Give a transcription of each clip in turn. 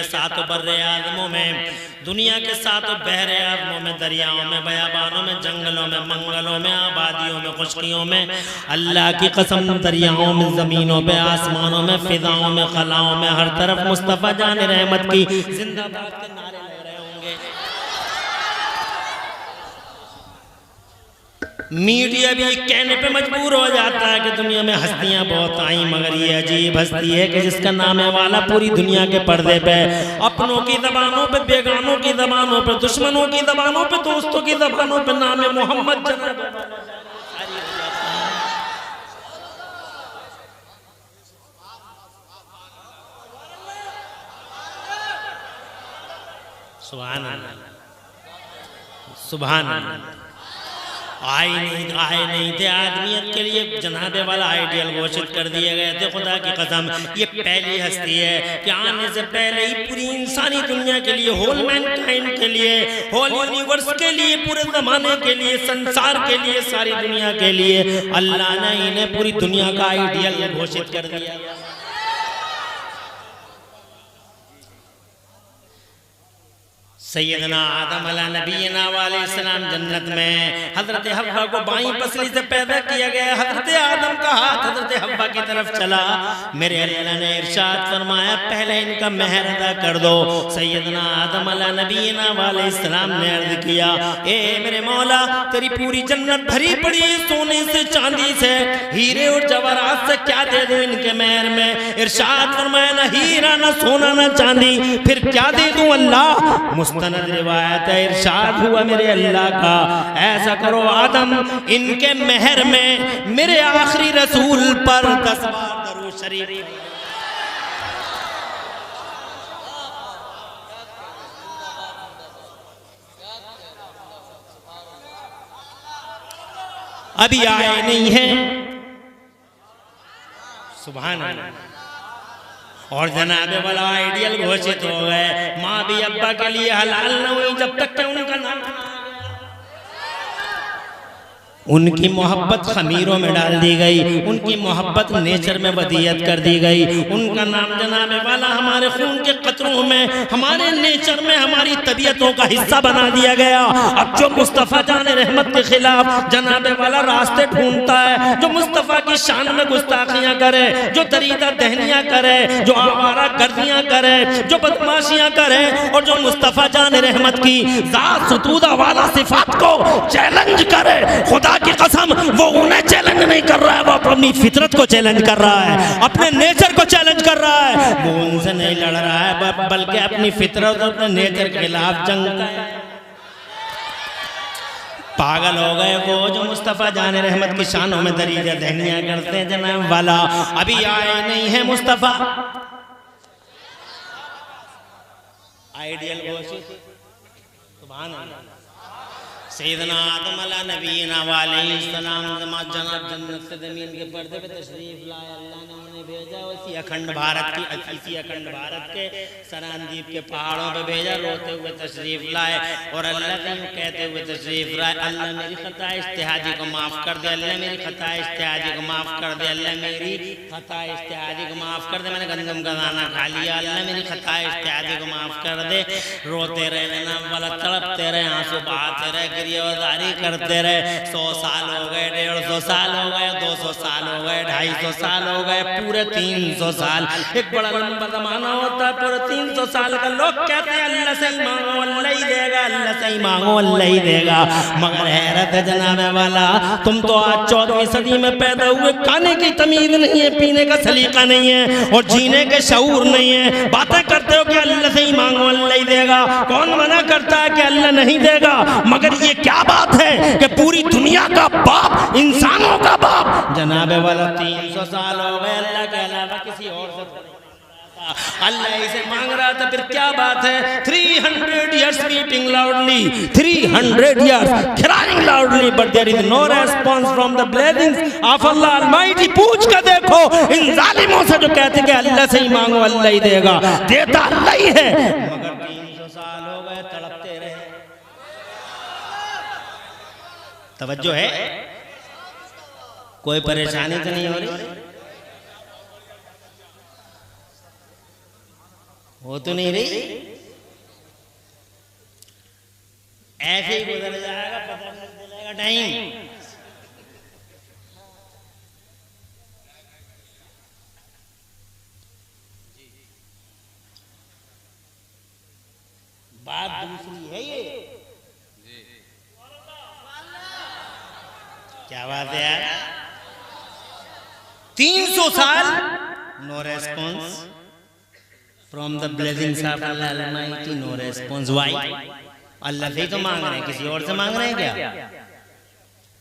सातों बर्रे आज़मों में, दुनिया के सातों बहरे आज़मों में, दरियाओं में, बयाबानों में, जंगलों में, मंगलों में, आबादियों में, खुशकियों में, अल्लाह की कसम दरियाओं में, ज़मीनों पे, आसमानों में, फिजाओं में, खलाओं में, हर तरफ मुस्तफ़ा जान रहमत की जिंदाबाद के नारे लग रहे होंगे। मीडिया भी कहने पे मजबूर हो जाता है कि दुनिया में हस्तियां बहुत आई, मगर ये अजीब हस्ती है कि जिसका नाम है वाला पूरी दुनिया के पर्दे पे, अपनों की ज़बानों पे, बेगानों की ज़बानों पे, दुश्मनों की ज़बानों पे, दोस्तों की ज़बानों पे नाम है मोहम्मद जनाब। सुभान अल्लाह, सुभान अल्लाह। आए नहीं थे आदमियत के लिए, जनाबे वाला आइडियल घोषित कर दिए गए थे। खुदा की कसम ये पहली हस्ती है कि आने से पहले ही पूरी इंसानी दुनिया के लिए, होल मैनकाइंड के लिए, होल यूनिवर्स के लिए, पूरे जमाने के लिए, संसार के लिए, सारी दुनिया के लिए अल्लाह ने इन्हें पूरी दुनिया का आइडियल घोषित कर दिया। सैयदना आदम अला नबीना वालेसलाम जन्नत में हजरत हव्वा को बाईं पसली से पैदा किया गया। हजरत आदम का हाथ हजरत हव्वा की तरफ चला, मेरे अल्लाह ने इरशाद फरमाया पहले इनका मेहर अदा कर दो। सैयदना आदम अला नबीना वालेसलाम ने अर्ज किया, ए मेरे मौला तेरी पूरी जन्नत भरी पड़ी है सोने से, चांदी से, हीरे और जवाहरात से, क्या दे दूं इनके मेहर में? इरशाद फरमाया ना हीरा ना सोना ना चांदी, फिर क्या दे दूं अल्लाह? मुस्तनद रिवायत है, इरशाद हुआ मेरे अल्लाह का, ऐसा करो आदम इनके मेहर में मेरे आखिरी रसूल पर 10 बार दरूद शरीफ। अभी आए नहीं है, सुभान अल्लाह, और जनाबे वाला आइडियल घोषित हो गए। माँ भी अब्बा के लिए हलाल न हुई जब तक कि उनका नाम, उनकी मोहब्बत खमीरों में डाल दी गई, उनकी मोहब्बत नेचर में वदियत कर दी गई, उनका नाम जनाबे वाला हमारे खून के कतरों में, हमारे नेचर में, हमारी तबीयतों का हिस्सा बना दिया गया। अब जो मुस्तफ़ा जाने रहमत के खिलाफ जनाबे वाला रास्ते ढूंढता है, जो मुस्तफ़ा की शान में गुस्ताखियां करे, जो दरीदा दहनियां करे, जो आवारा गर्दियां करे, जो बदमाशियां करे, और जो मुस्तफ़ा जाने रहमत की ज़ात सुतूदा वाला सिफात को चैलेंज करे, खुदा की कसम वो उन्हें चैलेंज नहीं कर रहा है, वो अपनी फितरत को चैलेंज कर रहा है, अपने नेचर को चैलेंज कर रहा है। वो उनसे नहीं लड़ रहा है, बल्कि अपनी फितरत और अपने नेचर के खिलाफ जंग कर रहा है। पागल हो गए वो जो मुस्तफ़ा जाने रहमत की शानों में दरीजा दहनियां करते हैं जनाब वाला। अभी आए नहीं है मुस्तफ़ा, आइडियल घोषित, सुभान अल्लाह। सैयदना आदम अला नबीना वालेहिस्सलाम जनाब जन्नत से ज़मीन के पर्दे पे तशरीफ लाए, अल्लाह ने उन्हें भेजा उसी अखंड भारत की, इसी अखंड भारत के सरानदीप के पहाड़ों पे भेजा, रोते हुए तशरीफ लाए और अल्लाह से यूँ कहते हुए तशरीफ लाए, अल्लाह मेरी खता इज्तिहादी को माफ़ कर दे, अल्लाह मेरी खता इज्तिहादी को माफ़ कर दे, अल्लाह मेरी खता इज्तिहादी को माफ़ कर दे, मैंने गंदम का दाना खा लिया, अल्लाह मेरी खता इज्तिहादी को माफ़ कर दे। रोते रहे जनाब वाला, तड़पते रहे, आंसू बहाते रहे, गिरियावारी करते रहे। 100 साल हो गए, 150 साल हो गए, 200 साल हो गए, 250 साल हो गए, पूरे 300 साल। एक बड़ा लंबा जमाना होता है, पूरे 300 साल का। लोग कहते हैं अल्लाह से ही मांगो अल्लाह ही देगा, अल्लाह से ही मांगो अल्लाह ही देगा, मगर हैरत है जनाबे वाला, तुम तो आज 14वीं सदी में पैदा हुए, खाने की तमीज नहीं है, पीने का सलीका नहीं है, और जीने के शऊर नहीं है। बातें करते हो कि अल्लाह से ही मांगो अल्लाह ही देगा। कौन मना करता है कि अल्लाह नहीं देगा? मगर ये क्या बात है कि पूरी दुनिया का बाप, इंसानों का बाप जनाबे वाला 300 साल हो गए, अल्लाह के अलावा किसी और से अल्लाह इसे मांग रहा था। फिर क्या बात है? 300 years weeping loudly, 300 years crying loudly, but there is no response from the blessings of Allah Almighty। पूछ कर देखो इन जालिमों से जो कहते कि अल्लाह से ही मांगो अल्लाह ही देगा, देता अल्लाह ही है, मगर 300 साल हो गए तड़पते रहे। तवज्जो है, कोई परेशानी तो नहीं हो रही? हो तो नहीं रही, ऐसे ही गुजर जाएगा, पता नहीं चलेगा टाइम। बात दूसरी है ये। क्या बात है यार, 300 साल no response from the blessings of Allah almighty, no response. Why? Allah से ही तो मांग रहे हैं, किसी और से मांग रहे हैं क्या?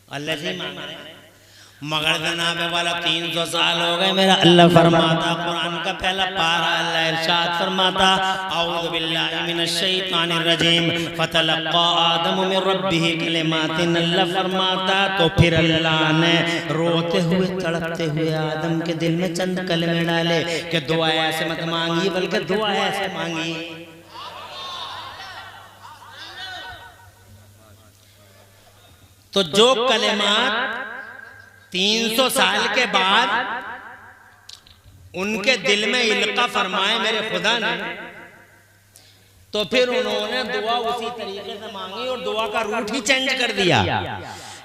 अल्लाह से ही मांग रहे हैं। मगर जनाबे वाला 300 साल हो गए, मेरा अल्लाह फरमाता, कुरान का पहला पारा अल्लाह इरशाद फरमाता, औज़ु बिल्लाहि मिनश शैतानिर रजीम, फतलक्का आदम मिन रब्बिही कलिमातिन, अल्लाह फरमाता तो फिर अल्लाह ने रोते हुए तड़पते हुए आदम के दिल में चंद कलमे डाले कि दुआ ऐसे मत मांगिए, बल्कि दुआ ऐसे मांगिए। तो जो कलिमात 300 साल के बाद उनके दिल में इल्का फरमाए मेरे खुदा ने, तो फिर उन्होंने दुआ उसी तरीके से मांगी और दुआ का रूट ही चेंज कर दिया।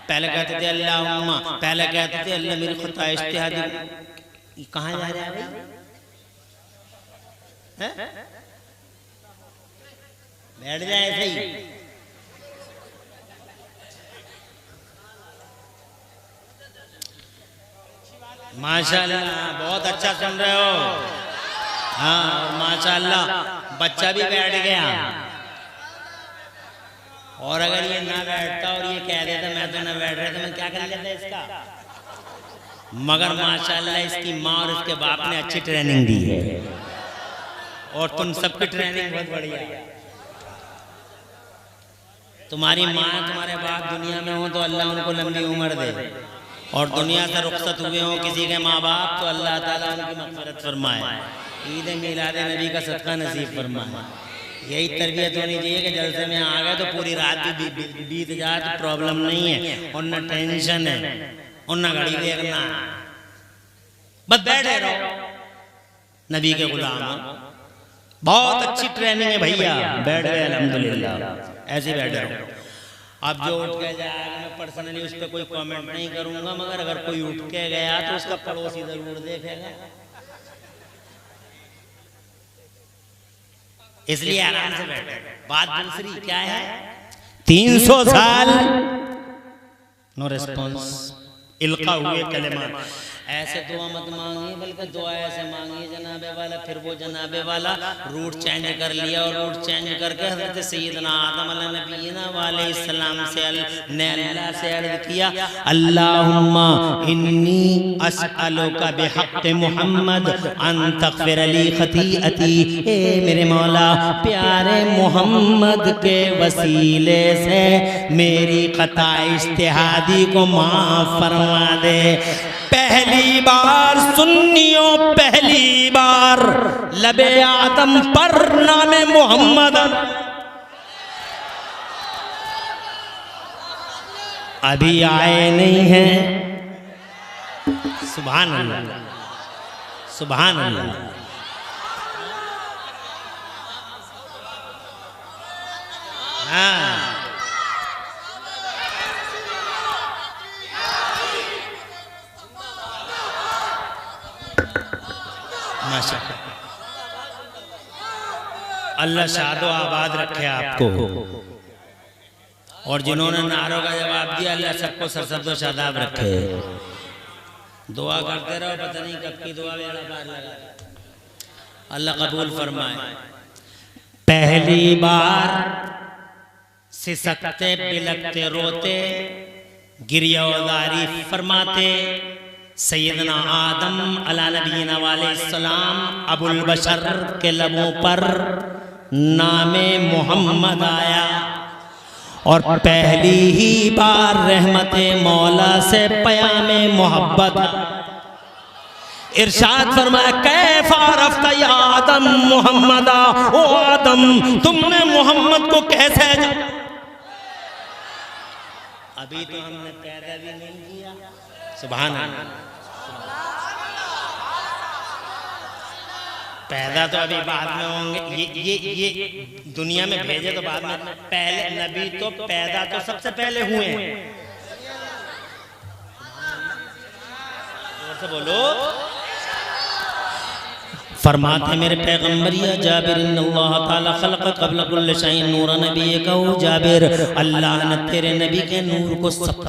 पहले कहते थे अल्लाहुम्मा, पहले कहते थे अल्लाह मेरी खुदा इज्तिहादी। कहाँ जा रहा है? बैठ जाए ऐसे ही। माशाल्लाह, बहुत अच्छा सुन रहे हो। हाँ, और माशाल्लाह बच्चा भी बैठ गया। और अगर ये ना बैठता और ये कह देता मैं तो ना बैठ रहा, तो मैं क्या कर लेता इसका? मगर माशाल्लाह इसकी माँ और इसके बाप ने अच्छी ट्रेनिंग दी है, और तुम सबकी ट्रेनिंग बहुत बढ़िया है। तुम्हारी माँ तुम्हारे बाप दुनिया में हो तो अल्लाह उनको लंबी उम्र दे, और दुनिया से रुखसत हुए हो किसी के माँ बाप तो अल्लाह ताला उनकी मग़फ़िरत फरमाए, ईद मिलाद नबी का सदका नसीब फरमाए। यही तरबियत होनी चाहिए कि जलसे में आ गए तो पूरी रात भी बीत जाए तो प्रॉब्लम नहीं है, और न टेंशन है और न घड़ी देखना, बस बैठे रहो नबी के गुलाम। बहुत अच्छी ट्रेनिंग है भैया, बैठ गए अल्हम्दुलिल्लाह, ऐसे बैठे रहो। अब जो उठ के जाएगा, मैं पर्सनली उस पर कोई कमेंट नहीं करूंगा, मगर अगर कोई उठ के गया तो उसका पड़ोसी जरूर देखेगा, इसलिए आराम से बैठे। बात दूसरी क्या है? 300 साल नो रिस्पॉन्स, इल्का हुए कलेमा। ऐसे दुआ मत मांगिए, बल्कि दुआ ऐसे मांगिए जनाबे वाला। फिर वो जनाबे वाला रूट चेंज कर लिया, और रूट चेंज करके हज़रत सैयदना आदम अलैहिस्सलाम वालेहिस्सलाम से ने अल्लाह से अर्ज़ किया, अल्लाहुम्मा इन्नी अस्अलुका बिहक़्क़ि मुहम्मद अन तग़फ़िर ली ख़तीअती। ए मेरे मौला, प्यारे मोहम्मद के वसीले से मेरी ख़ता इज्तिहादी को माफ़ फरमा दे। पहली बार सुन्नियों, पहली बार लबे आदम पर नामे मोहम्मद अभी आए नहीं हैं। सुभान अल्लाह, सुभान अल्लाह। हाँ, अल्लाह शादो आबाद रखे आपको, और जिन्होंने नारों का जवाब दिया अल्लाह सबको सरसब्दो शादाब रखे। दुआ करते रहो, पता नहीं कब की दुआ में पार लगा, अल्लाह कबूल फरमाए। पहली बार सिसकते बिलकते रोते गिरियादारी फरमाते सैयदना आदम अला नबीना वालेस्सलाम अबुल बशर के लबों पर नामे मोहम्मद आया, और पहली ही बार रहमते मौला से पयामे मोहब्बत। इरशाद फरमाया, कैफा रफ्ता या आदम मोहम्मदा, ओ आदम तुमने मोहम्मद को कैसे जाना? अभी तो हमने पैदा भी नहीं किया। सुभान अल्लाह। पैदा तो अभी बाद में होंगे, ये दुनिया में भेजे तो बाद में, पहले नबी तो पैदा तो सबसे पहले हुए हैं। जोर से बोलो। फरमाते मेरे पैगंबर या जाबिर अल्लाह ताला खलक़ क़ब्ल कुल्ल शैइन नूर नबी कहू जाबिर, अल्लाह ने तेरे नबी के नूर को सब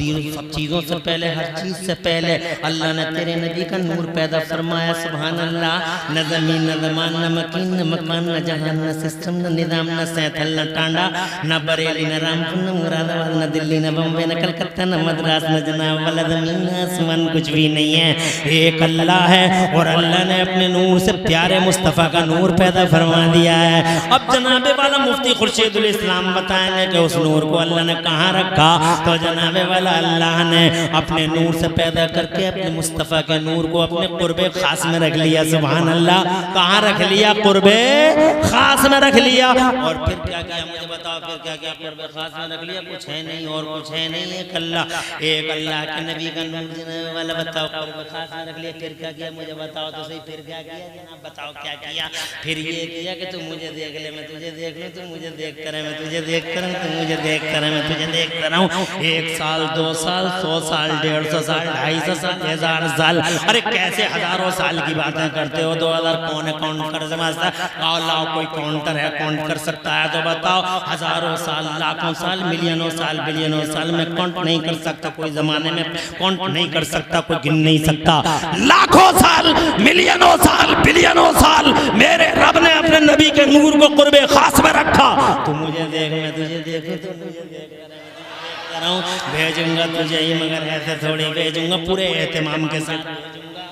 चीज़ों से पहले, हर चीज़ से पहले अल्लाह ने तेरे नबी का नूर पैदा फरमाया। सुभान अल्लाह। न ज़मीन न ज़मान न मकीन न मकान न जहान न सिस्टम न निज़ाम न सैंथल न टांडा न बरेली न रामपुर न मुरादाबाद न दिल्ली न बम्बई न कलकत्ता न मद्रास न जनाब वाला ज़मीन न आसमान कुछ भी नहीं है, एक अल्लाह है। और अल्लाह ने अपने नूर से प्यारे मुस्तफ़ा का नूर पैदा फरमा दिया है। अब जनाबे वाला मुफ्ती खुर्शीदुल इस्लाम बताएंगे कि उस नूर को अल्लाह ने कहाँ रखा। तो जनाबे वाला अल्लाह ने अपने नूर से पैदा करके अपने मुस्तफ़ा के नूर को अपने कुर्बे खास में रख लिया। सुभान अल्लाह। कहाँ रख लिया? कुर्बे खास में रख लिया। और फिर क्या किया मुझे बताओ, फिर क्या किया? कुर्बे खास में रख लिया, कुछ है नहीं और कुछ है नहीं, एक अल्लाह के नबी का नूर जनाबे वाला बताओ कुर्बे खास में रख लिया। फिर क्या किया मुझे बताओ तो सही, फिर क्या किया जनाब बताओ क्या किया? फिर ये किया कि तू मुझे देख ले, मैं तुझे देख लूं, तू मुझे देख कर, मैं तुझे देख कर, तू मुझे देख कर, मैं तुझे देख कर हूं। 1 साल 2 साल 100 साल 150 साल 250 साल 1000 साल, अरे कैसे हजारों साल की बातें करते हो। 2000 कौन है काउंट कर समझता? आओ लाओ कोई काउंटर है काउंट कर सकता है तो बताओ। हजारों साल, लाखों साल, मिलियनों साल, बिलियनों साल में काउंट नहीं कर सकता कोई, जमाने में काउंट नहीं कर सकता कोई, गिन नहीं सकता। लाखों साल, मिलियनों साल, बिलियनों साल मेरे रब ने अपने नबी के नूर को कुर्बे खास में रखा। तू मुझे देख, मैं तुझे देखूं, तू मुझे देख कर भेजूंगा तुझे ही, मगर ऐसे थोड़ी भेजूंगा, पूरे एहतमाम के साथ भेजूंगा।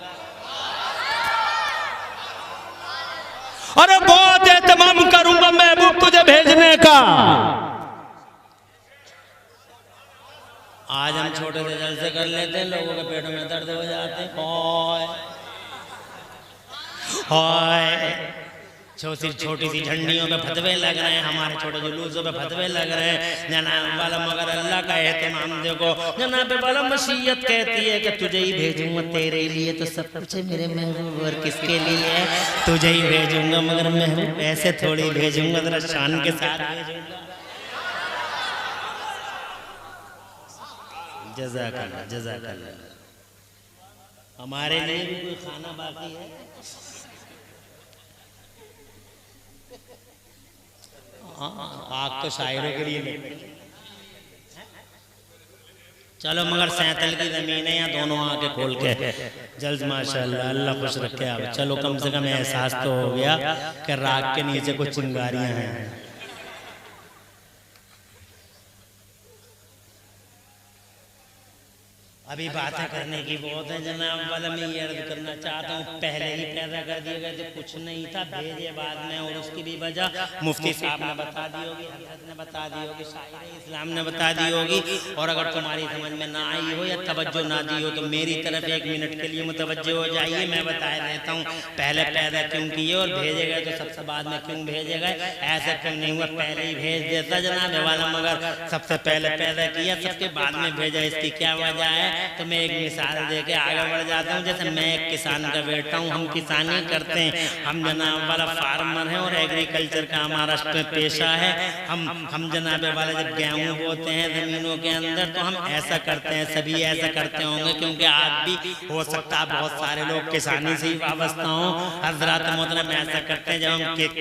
अरे बहुत एहतमाम करूंगा महबूब तुझे भेजने का। आज हम छोटे से जलसे कर लेते हैं, लोगों के पेटों में दर्द हो जाते हैं। छोटी सी झंडियों पे फतवे लग रहे हैं, हमारे छोटे जुलूसों पे फतवे लग रहे हैं जनाब वाला, मगर अल्लाह का एहतमाम देखो। जनाब वाला मशीयत कहती है कि तुझे ही भेजूंगा, तेरे लिए तो सब कुछ है मेरे महबूब, और किसके लिए? तुझे ही भेजूंगा, मगर महबूब ऐसे थोड़ी भेजूंगा, जरा शान के साथ भेजूंगा। जज़ाकल्लाह जज़ाकल्लाह। हमारे लिए भी कोई खाना बाकी है? आग तो शायरों के लिए नहीं। चलो मगर सैंतल की जमीन है, या दोनों आके खोल के जल्द माशाल्लाह अल्लाह खुश रखे आप। चलो कम से कम एहसास तो हो गया कि राग के नीचे कुछ चिंगारियां हैं। अभी बातें करने की बहुत है जनाब वाला, मैं ये अर्ज करना चाहता हूँ, पहले ही पैदा कर दिए गए तो कुछ नहीं था, भेजे बाद में, और उसकी भी वजह मुफ्ती साहब ने बता दी होगी, हज़रत ने बता दी होगी, शायर इस्लाम ने बता दी होगी। और अगर तुम्हारी समझ में ना आई हो या तवज्जो ना दी हो तो मेरी तरफ 1 मिनट के लिए मुतवज्जो हो जाइए। मैं बता देता हूँ पहले पैदा क्यों किए और भेजे गए तो सबसे बाद में क्यों भेजे गए। ऐसा क्यों नहीं हुआ, पहले ही भेज देता जनाब वाला, मगर सबसे पहले पैदा किया सबके बाद में भेजा। इसकी क्या वजह है? तो मैं एक मिसाल दे के आगे बढ़ जाता हूँ। जैसे मैं एक किसान का बेटा हूँ, हम किसानी करते हैं, हम जनाब वाला फार्मर हैं और एग्रीकल्चर का हमारा पेशा है। हम जनाब वाला जब गेहूँ बोते हैं जमीनों के अंदर तो हम ऐसा करते हैं, सभी ऐसा करते होंगे, क्योंकि आज भी हो सकता है बहुत सारे लोग किसानी से ही वाबस्ता हों। हजरात मोहतरम ऐसा करते हैं, जब हम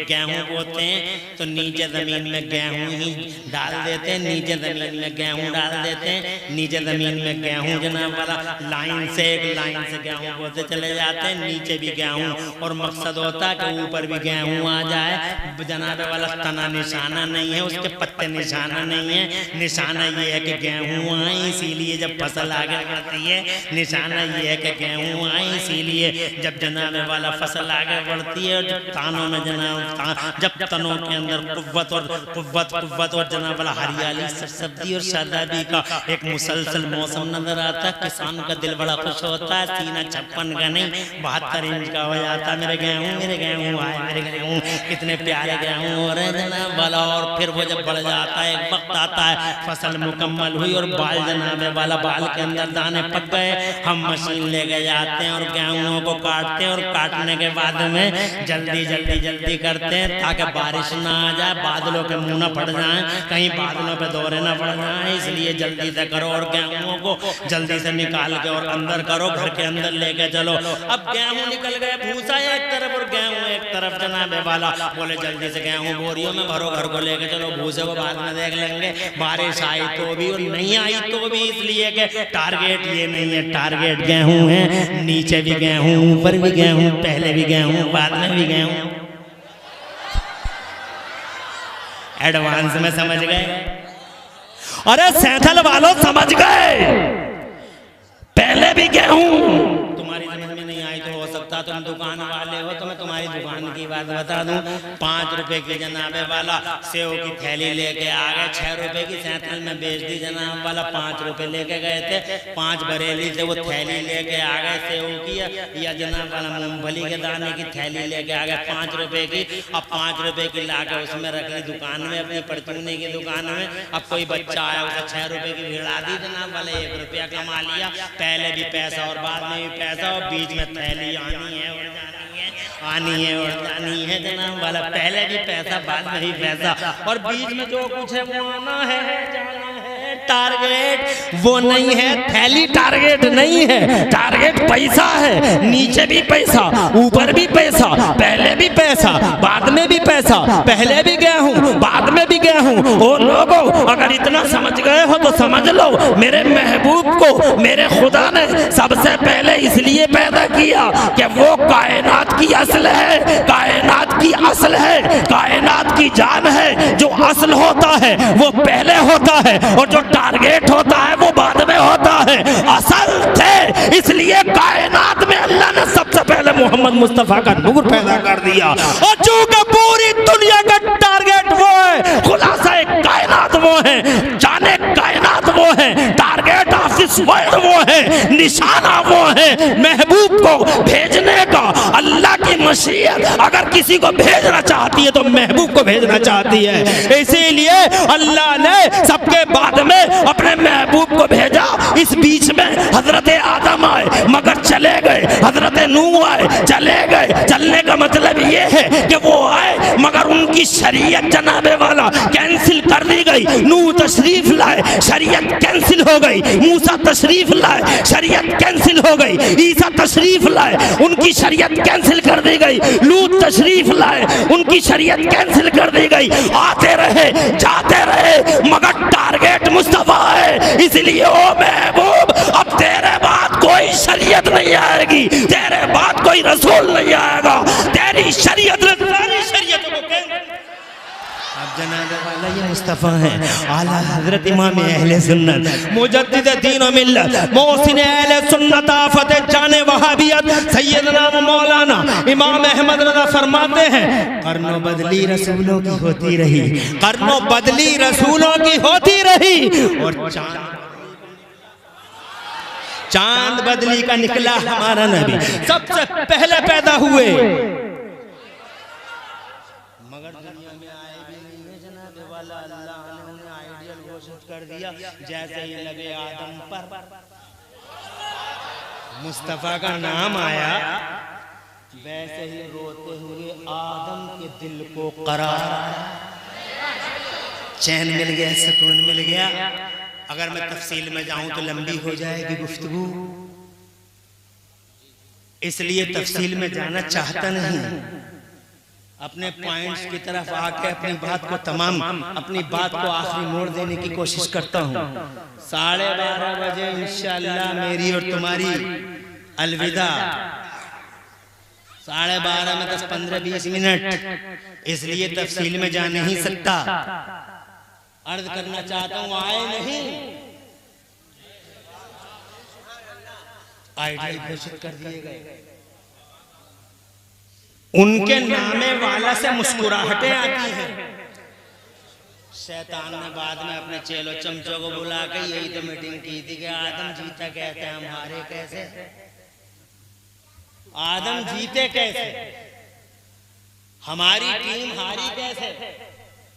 गेहूँ बोते हैं तो नीचे जमीन में गेहूँ ही डाल देते हैं, नीचे जमीन में गेहूँ डाल देते हैं, नीचे जमीन में गेहूँ जनाब वाला लाइन से एक लाइन से गेहूँ बोते चले जाते हैं, नीचे भी गेहूँ, और मकसद होता है कि ऊपर भी गेहूँ आ जाए। जनाब वाला तना निशाना नहीं है, उसके पत्ते निशाना नहीं है, निशाना ये है कि गेहूँ आए, इसीलिए जब फसल आगे बढ़ती है निशाना ये है कि गेहूँ आए, इसीलिए जब जनाब वाला फसल आगे बढ़ती है, जब तानों में जनाब जब तनों के अंदर कुव्वत और जनाब वाला हरियाली सब्जी और शादाबी का एक मुसलसल मौसम नजर आता है, किसान का दिल बड़ा खुश होता है। सीना 56 का नहीं 72 इंच का हो जाता। मेरे गेहूँ आए, मेरे गेहूँ कितने प्यारे गेहूँ हो रहे हैं जनाब वाला। और फिर वो जब बढ़ जाता है, एक वक्त आता है फसल मुकम्मल हुई और बाल जनाब वाला, बाल के अंदर दाने पक गए, हम मशीन लेके जाते हैं और गेहूं को काटते हैं। और काटने के बाद में जल्दी जल्दी जल्दी करते हैं ताकि बारिश ना आ जाए, बादलों के मुंह ना पड़ जाए, कहीं बादलों पे दौरे ना पड़ जाए, इसलिए जल्दी से करो और गेहूं को जल्दी से निकाल के और अंदर करो, घर के अंदर लेके चलो। अब गेहूं निकल गए, भूसा एक तरफ और गेहूं एक तरफ जनाबे वाला। बोले जल्दी से गेहूं बोरियों में भरो, घर को लेके चलो, भूसे को बाद में देख लेंगे, बारिश आई तो भी और नहीं आई तो भी, इसलिए कि टारगेट ये नहीं है, टारगेट गेहूं है, नीचे भी गेहूं, ऊपर भी गेहूं, पहले भी गेहूं, बाद में भी गेहूं। एडवांस में समझ गए? अरे सैंथल वालों समझ गए, पहले भी गेहूं। तुम्हारी समझ में नहीं आई तो हो सकता तुम दुकान वाले हो तो मैं तुम्हारी दुकान की बात बता दूं। 5 रुपए की जनाबे वाला सेव की थैली लेके आ गए, 6 रुपए की सैंथल में बेच दी जनाब वाला। 5 रुपए लेके गए थे, 5 बरेली से वो थैली लेके आ गए सेव की या जनाब वाला मूंगफली के दाने की थैली लेके आ गए 5 रुपए की। अब 5 रुपए की लाके उसमें रख ली दुकान में, अपनी परचूनी की दुकान में। अब कोई बच्चा आया, उसे 6 रुपए की भिड़ा दी जनाब वाले, 1 रुपया कमा लिया। पहले भी पैसा और बाद में भी पैसा, और बीच में थैली आनी है और जानी है, आनी है और जानी है जनाब वाला। पहले भी पैसा, बाद में भी पैसा, और बीच में जो कुछ है वो आना है, जाना है। टारगेट वो नहीं है, थैली टारगेट नहीं है, टारगेट पैसा है। नीचे भी पैसा, ऊपर भी पैसा, पहले भी पैसा, बाद में भी पैसा, पहले भी गेहूं, बाद में भी गेहूं। ओ लोगों, अगर इतना समझ गए हो तो समझ लो, मेरे महबूब को मेरे खुदा ने सबसे पहले इसलिए पैदा किया कि वो कायनात की असल है, कायनात की असल है, कायनात की जान है। जो असल होता है वो पहले होता है, और जो टारगेट होता है वो बाद में होता है। असल थे, इसलिए कायनात में अल्लाह ने सबसे पहले मोहम्मद मुस्तफा का नूर पैदा कर दिया। और चूंकि पूरी दुनिया का टारगेट वो है, खुलासा कायनात वो है, जाने कायनात वो है, टारगेट ऑफ दिस वर्ल्ड वो है, निशाना वो है महबूब को भेजने का। अल्लाह की मशीयत अगर किसी को भेजना चाहती है तो महबूब को भेजना चाहती है। इसीलिए अल्लाह ने सबके बाद में अपने महबूब को भेजा। इस बीच में हजरत आदम आए मगर चले गए, हजरत नूह आए चले गए। चलने का मतलब ये है कि वो आए मगर उनकी शरीयत जनाबे वाला कैंसिल कर दी गई। नूह तशरीफ लाए, शरीयत कैंसिल हो गई। मूसा तशरीफ लाए, शरीयत कैंसिल हो गई। ईसा तशरीफ लाए, उनकी शरीयत कैंसिल कर दी गई। लूत तशरीफ लाए, उनकी शरीयत कैंसिल कर दी गई। आते रहे जाते रहे मगर टारगेट मुस्तफा है। इसलिए ओ महबूब, अब तेरे बाद कोई शरीयत नहीं आएगी, तेरे बाद कोई रसूल नहीं आएगा। तेरी शरीयत ने सारी शरीयतों को जनाबे वाला ये मुस्तफ़ा है, आला हजरत इमाम अहले सुन्नत मुजद्दिद दीन व मिल्लत मोहसिन अहले सुन्नत आफत जाने वहाबियत सैयदना मौलाना इमाम अहमद रज़ा फरमाते हैं, कर्नो बदली रसूलों की होती रही, कर्नो बदली रसूलों की होती रही, और चांद बदली का निकला हमारा नबी। सबसे पहले पैदा हुए मगर दुनिया में आए भी नहीं है जनाबे वाला। अल्लाह ने उन्हें आइडियल घोषित कर दिया। जैसे ही लगे आदम पर मुस्तफा का नाम आया, वैसे ही रोते हुए आदम के दिल को करार, चैन मिल गया, सुकून मिल गया। अगर मैं तफसील में जाऊं तो लंबी हो जाएगी गुफ्तगू, इसलिए तफसील में जाना चाहता नहीं। अपने पॉइंट्स की तरफ आके अपनी बात को अपनी बात को आखिरी मोड़ देने की कोशिश करता हूँ। 12:30 बजे इंशाअल्लाह मेरी और तुम्हारी अलविदा। 12:30 में 10-15-20 मिनट, इसलिए तफसील में जा नहीं सकता। अर्ज करना चाहता हूँ, आए नहीं, आइडियल घोषित कर दिए गए। उनके नामे वाला से मुस्कुराहटें आती हैं। शैतान ने बाद में अपने चेलो चमचों को बुला के यही तो मीटिंग की थी कि आदम जीता कैसे, हम हारे कैसे, आदम जीते कैसे, हमारी टीम हारी कैसे।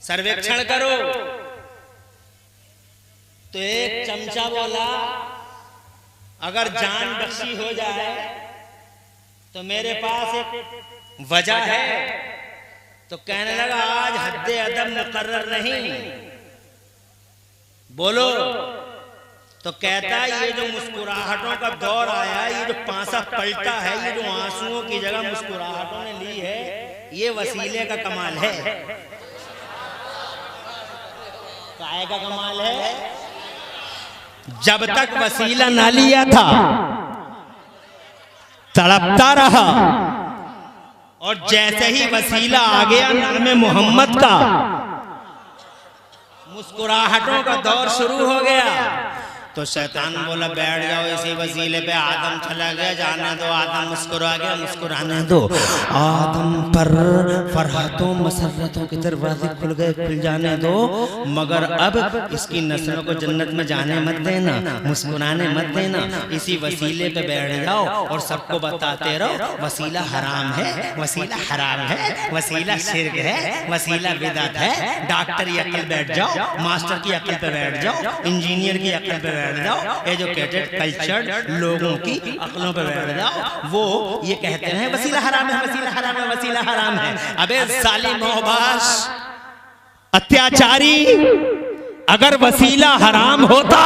सर्वेक्षण करो। तो एक चमचा बोला अगर जान बख्शी हो जाए तो मेरे पास एक वजह है। तो कहने लगा आज हद्दे अदब मुकर्रर नहीं, बोलो। तो कहता ये जो मुस्कुराहटों का दौर आया, ये जो पांसा पलटा है, ये जो आंसुओं की जगह मुस्कुराहटों ने ली है, ये वसीले का कमाल है। काय का कमाल है? जब तक वसीला ना लिया था तड़पता रहा, और जैसे ही वसीला आ गया नाम मोहम्मद का, मुस्कुराहटों का दौर शुरू हो गया। तो शैतान बोला बैठ जाओ इसी वसीले पे, आदम चला गया, जाने दो, आदम मुस्कुरा गया, मुस्कुराने दो। आदम पर फरहतों मसरतों के दरवाजे खुल गए, खुल जाने दो, मगर अब इसकी नस्लों को जन्नत में जाने मत देना, मुस्कुराने मत देना। इसी वसीले पे बैठ जाओ और सबको बताते रहो वसीला हराम है, वसीला हराम है, वसीला शिर्क है, वसीला बिदअत है। डॉक्टर की अक्ल बैठ जाओ, मास्टर की अक्ल पे बैठ जाओ, इंजीनियर की अक्ल पे बैठ जाओ, एजुकेटेड कल्चर्ड लोगों की अक्लों पे बैठ जाओ। वो ये कहते हैं वसीला हराम है, वसीला हराम है, वसीला हराम है। अबे जालिम मोहबाश अत्याचारी, अगर वसीला हराम होता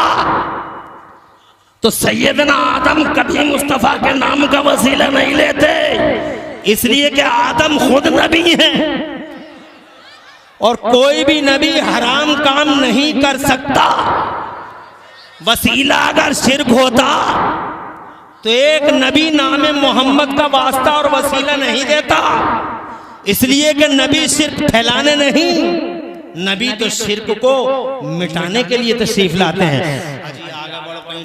तो सैयदना आदम कभी मुस्तफा के नाम का वसीला नहीं लेते, इसलिए कि आदम खुद नबी है और कोई भी नबी हराम काम नहीं कर सकता। वसीला अगर शिर्क होता तो एक नबी नाम मोहम्मद का वास्ता और वसीला नहीं देता, इसलिए कि नबी शिर्क फैलाने नहीं, नबी तो शिर्क को मिटाने के लिए तशरीफ लाते हैं।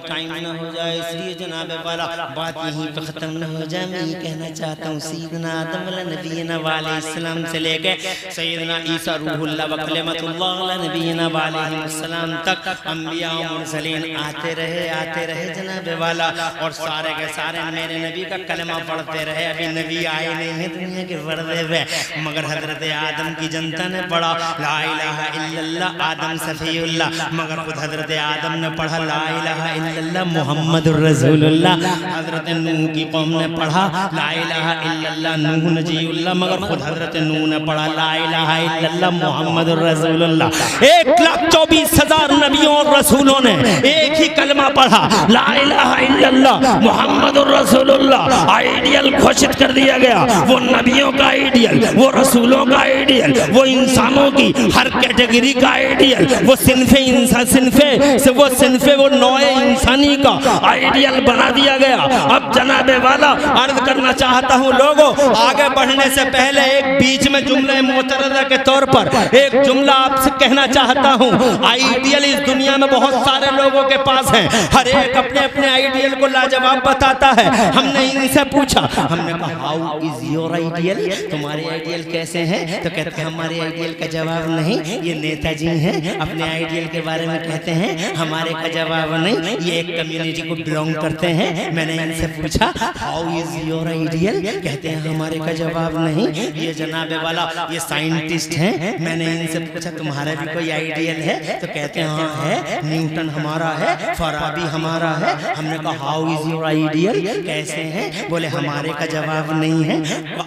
टाइम ना हो जाए इसलिए जनाब वाला बात यहीं पे खत्म ना हो जाए। मैं ये कहना चाहता हूँ सैयदना आदम नबीना वालैहिस्सलाम से लेके सैयदना ईसा रूहुल्लाह व कलिमतुल्लाह नबीना वालैहिस्सलाम तक अंबिया और मुरसलीन आते रहे जनाब वाला, और सारे के सारे मेरे नबी का कलमा पढ़ते रहे। अभी नबी आए नहीं है दुनिया के पर्दे पे, मगर हजरत आदम की जनता ने पढ़ा ला इलाहा इल्लल्लाह आदम सफीउल्लाह, मगर खुद हजरत आदम ने पढ़ा ला इलाहा इल्लल्लाह मुहम्मदुर रसूलुल्लाह। हजरत नूह की कौम ने पढ़ा ला इलाहा इल्लल्लाह नूह नजीउल्लाह, मगर खुद हजरत नूह ने पढ़ा ला इलाहा इल्लल्लाह मुहम्मदुर रसूलुल्लाह। 1,24,000 नबियों और रसूलों ने एक ही कलमा पढ़ा ला इलाहा इल्लल्लाह मुहम्मदुर रसूलुल्लाह। आइडियल घोषित कर दिया गया, वो नबियों का आइडियल, वो रसूलों का आइडियल, वो इंसानों की हर कैटेगरी का आइडियल, वो सिन्फे इंसान सिन्फे वो नौए इंसानी का आइडियल बना दिया गया। अब जनाबे वाला अर्ज करना चाहता हूँ लोगों, आगे बढ़ने से पहले एक बीच में जुमला मोतरदा के तौर पर एक जुमला आपसे कहना चाहता हूँ। आइडियल इस दुनिया में बहुत सारे लोगों के पास है, हर एक अपने अपने आइडियल को लाजवाब बताता है। हमने इनसे पूछा, हमने कहा हाउ इज योर आइडियल, तुम्हारे आइडियल कैसे हैं? तो कहते हैं हमारे आइडियल का जवाब नहीं, ये नेताजी हैं अपने आइडियल के बारे में कहते हैं, हमारे का जवाब नहीं, ये एक कम्युनिटी को बिलोंग करते हैं। मैंने इनसे पूछा हाउ इज योर आइडियल, कहते हैं हमारे का जवाब नहीं, ये जनाबे वाला ये साइंटिस्ट हैं। मैंने इनसे पूछा तुम्हारा भी कोई आइडियल है? तो कहते हैं हाँ है, न्यूटन हमारा है, फराबी हमारा है। हमने कहा हाउ इज योर आइडियल, कैसे हैं? बोले हमारे का जवाब नहीं है।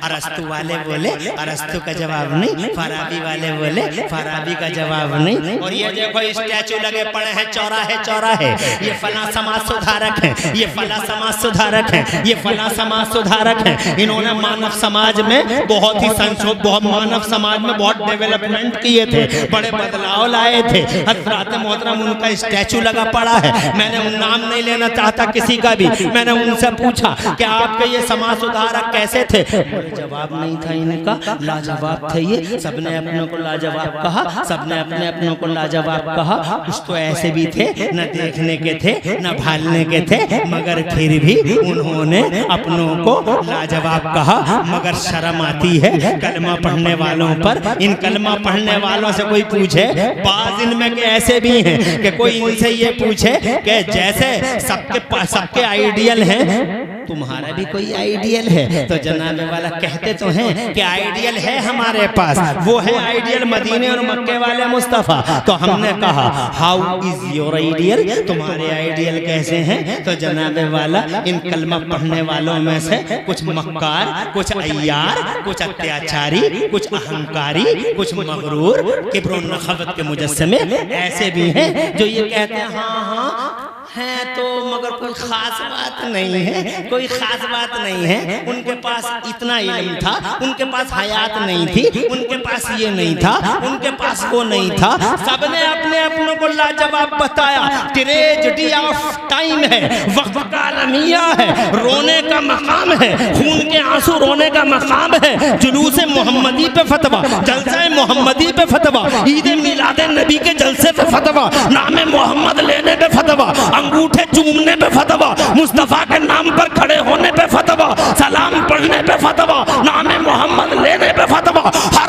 अरस्तु वाले बोले अरस्तु का जवाब नहीं, फराबी वाले बोले फराबी का जवाब नहीं। और ये देखो स्टैचू लगे पड़े हैं चौराहे चौराहे, ये फला समाज सुधारक है, ये फला समाज सुधारक है, ये फला समाज सुधारक है। इन्होंने मानव समाज में बहुत ही संशोधन, बहुत मानव समाज में बहुत डेवलपमेंट किए थे, बड़े बदलाव लाए थे। हज़रत मोहतरम उनका स्टैचू लगा पड़ा है। मैंने उन नाम नहीं लेना चाहता किसी का भी। मैंने उनसे पूछा कि आपके ये समाज सुधारक कैसे थे? जवाब नहीं था इनका, लाजवाब थे ये। सबने अपनों को लाजवाब कहा, सबने अपने अपनों को लाजवाब कहा। कुछ तो ऐसे भी थे न देखने के थे न भालने के थे, मगर फिर भी उन्होंने अपनों को लाजवाब कहा। मगर शर्म आती है कलमा पढ़ने वालों पर। इन कलमा पढ़ने वालों से कोई पूछे, बाज़ इनमें के ऐसे भी हैं कि कोई इनसे ये पूछे कि जैसे सबके आइडियल हैं तुम्हारा भी कोई आइडियल है? तो जनाब वाला कहते तो हैं कि आइडियल है हमारे पास, वो है आइडियल मदीने और मक्के वाले मुस्तफ़ा। तो हमने कहा हाउ इज योर आइडियल, तुम्हारे आइडियल कैसे हैं? तो जनाब वाला इन कलमा पढ़ने वालों में से कुछ मक्कार, कुछ अय्यार, कुछ अत्याचारी, कुछ अहंकारी, कुछ मगरूर, किब्र और नखवत के मुजस्समे ऐसे भी हैं जो ये कहते हैं हाँ हाँ है तो मगर कोई खास बात नहीं है, कोई खास बात नहीं है। उनके पास इतना इल्म था, उनके पास हयात नहीं थी, उनके पास ये नहीं था, उनके पास वो नहीं था। सबने अपने अपनों को लाजवाब बताया। ट्रेजेडी ऑफ टाइम है, वक्त का अलमिया है, रोने का मकाम है, खून के आंसू रोने का मकाम है। जुलूस मोहम्मदी पे फतवा, जलसा मोहम्मदी पे फतवा, ईद मिलाद नबी के जलसे पे फतवा, नाम मोहम्मद लेने पे फतवा, अंगूठे चूमने पे फतवा, मुस्तफा के नाम पर खड़े होने पे फतवा, सलाम पढ़ने पे फतवा, नाम मोहम्मद लेने पे फतवा,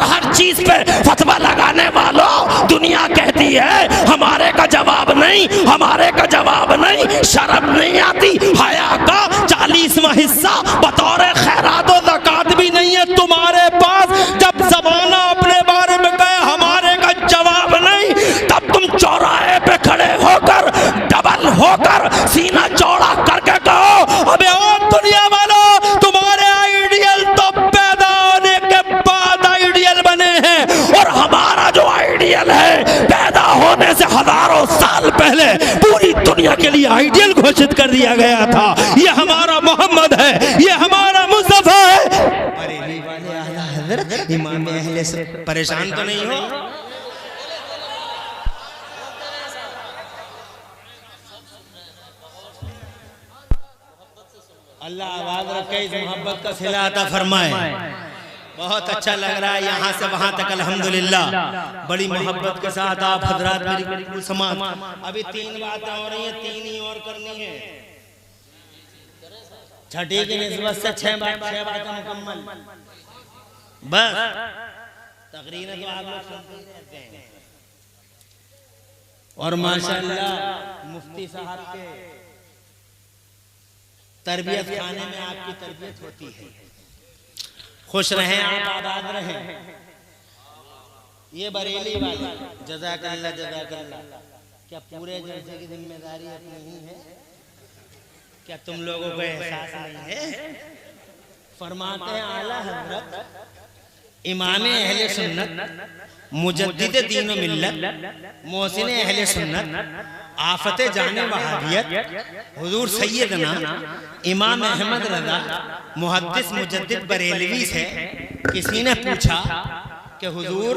हर चीज पे फतवा लगाने वालों, दुनिया कहती है हमारे का जवाब नहीं, हमारे का जवाब नहीं। शर्म नहीं आती? हया का 40वां हिस्सा बतौर खैरात और ज़कात भी नहीं है तुम्हारे पास। जब ज़माना अपने बारे में कहे हमारे का जवाब नहीं, तब तुम चौराहे पे खड़े होकर डबल होकर सीना चौड़ा करके कहो अबे ओ दुनिया वालों, तुम्हारे आइडियल तो पैदा होने के बाद आइडियल बने हैं, और हमारा जो आइडियल है पैदा होने से हजारों साल पहले पूरी दुनिया के लिए आइडियल घोषित कर दिया गया था। ये हमारा मोहम्मद है, ये हमारा मुस्तफा है। बरेली वाले आला हज़रत इमाम अहले से परेशान तो नहीं हो? अल्लाह आवाज रखे, इस मोहब्बत का सिला अता फरमाए। बहुत अच्छा लग रहा है यहाँ से वहाँ तक अल्हम्दुलिल्लाह। बड़ी मोहब्बत के साथ आप हजरात मेरी समाज। अभी 3 बातें हो रही हैं, 3 ही और करनी है। छठी की निस्बत से 6 बातें मुकम्मल। बस तकरीर तो आप लोग सुनते रहते हैं। और माशाअल्लाह मुफ्ती साहब के तरबियत खाने में आपकी तरबियत होती है। खुश रहें आप, आबाद रहें। ये बरेली वाले जज़ाकल्लाह जज़ाकल्लाह, क्या पूरे जलसे की जिम्मेदारी अपनी ही है? क्या तुम लोगों को एहसास नहीं है? फरमाते हैं आला हज़रत इमाम अहले सुन्नत मुजद्दिद दीन व मिल्लत मोहसिन अहले सुन्नत आफत जाने वहाबियत हुजूर सैयदना इमाम अहमद रज़ा मुहद्दिस मुजद्दिद बरेलवी से किसी ने पूछा कि हुजूर,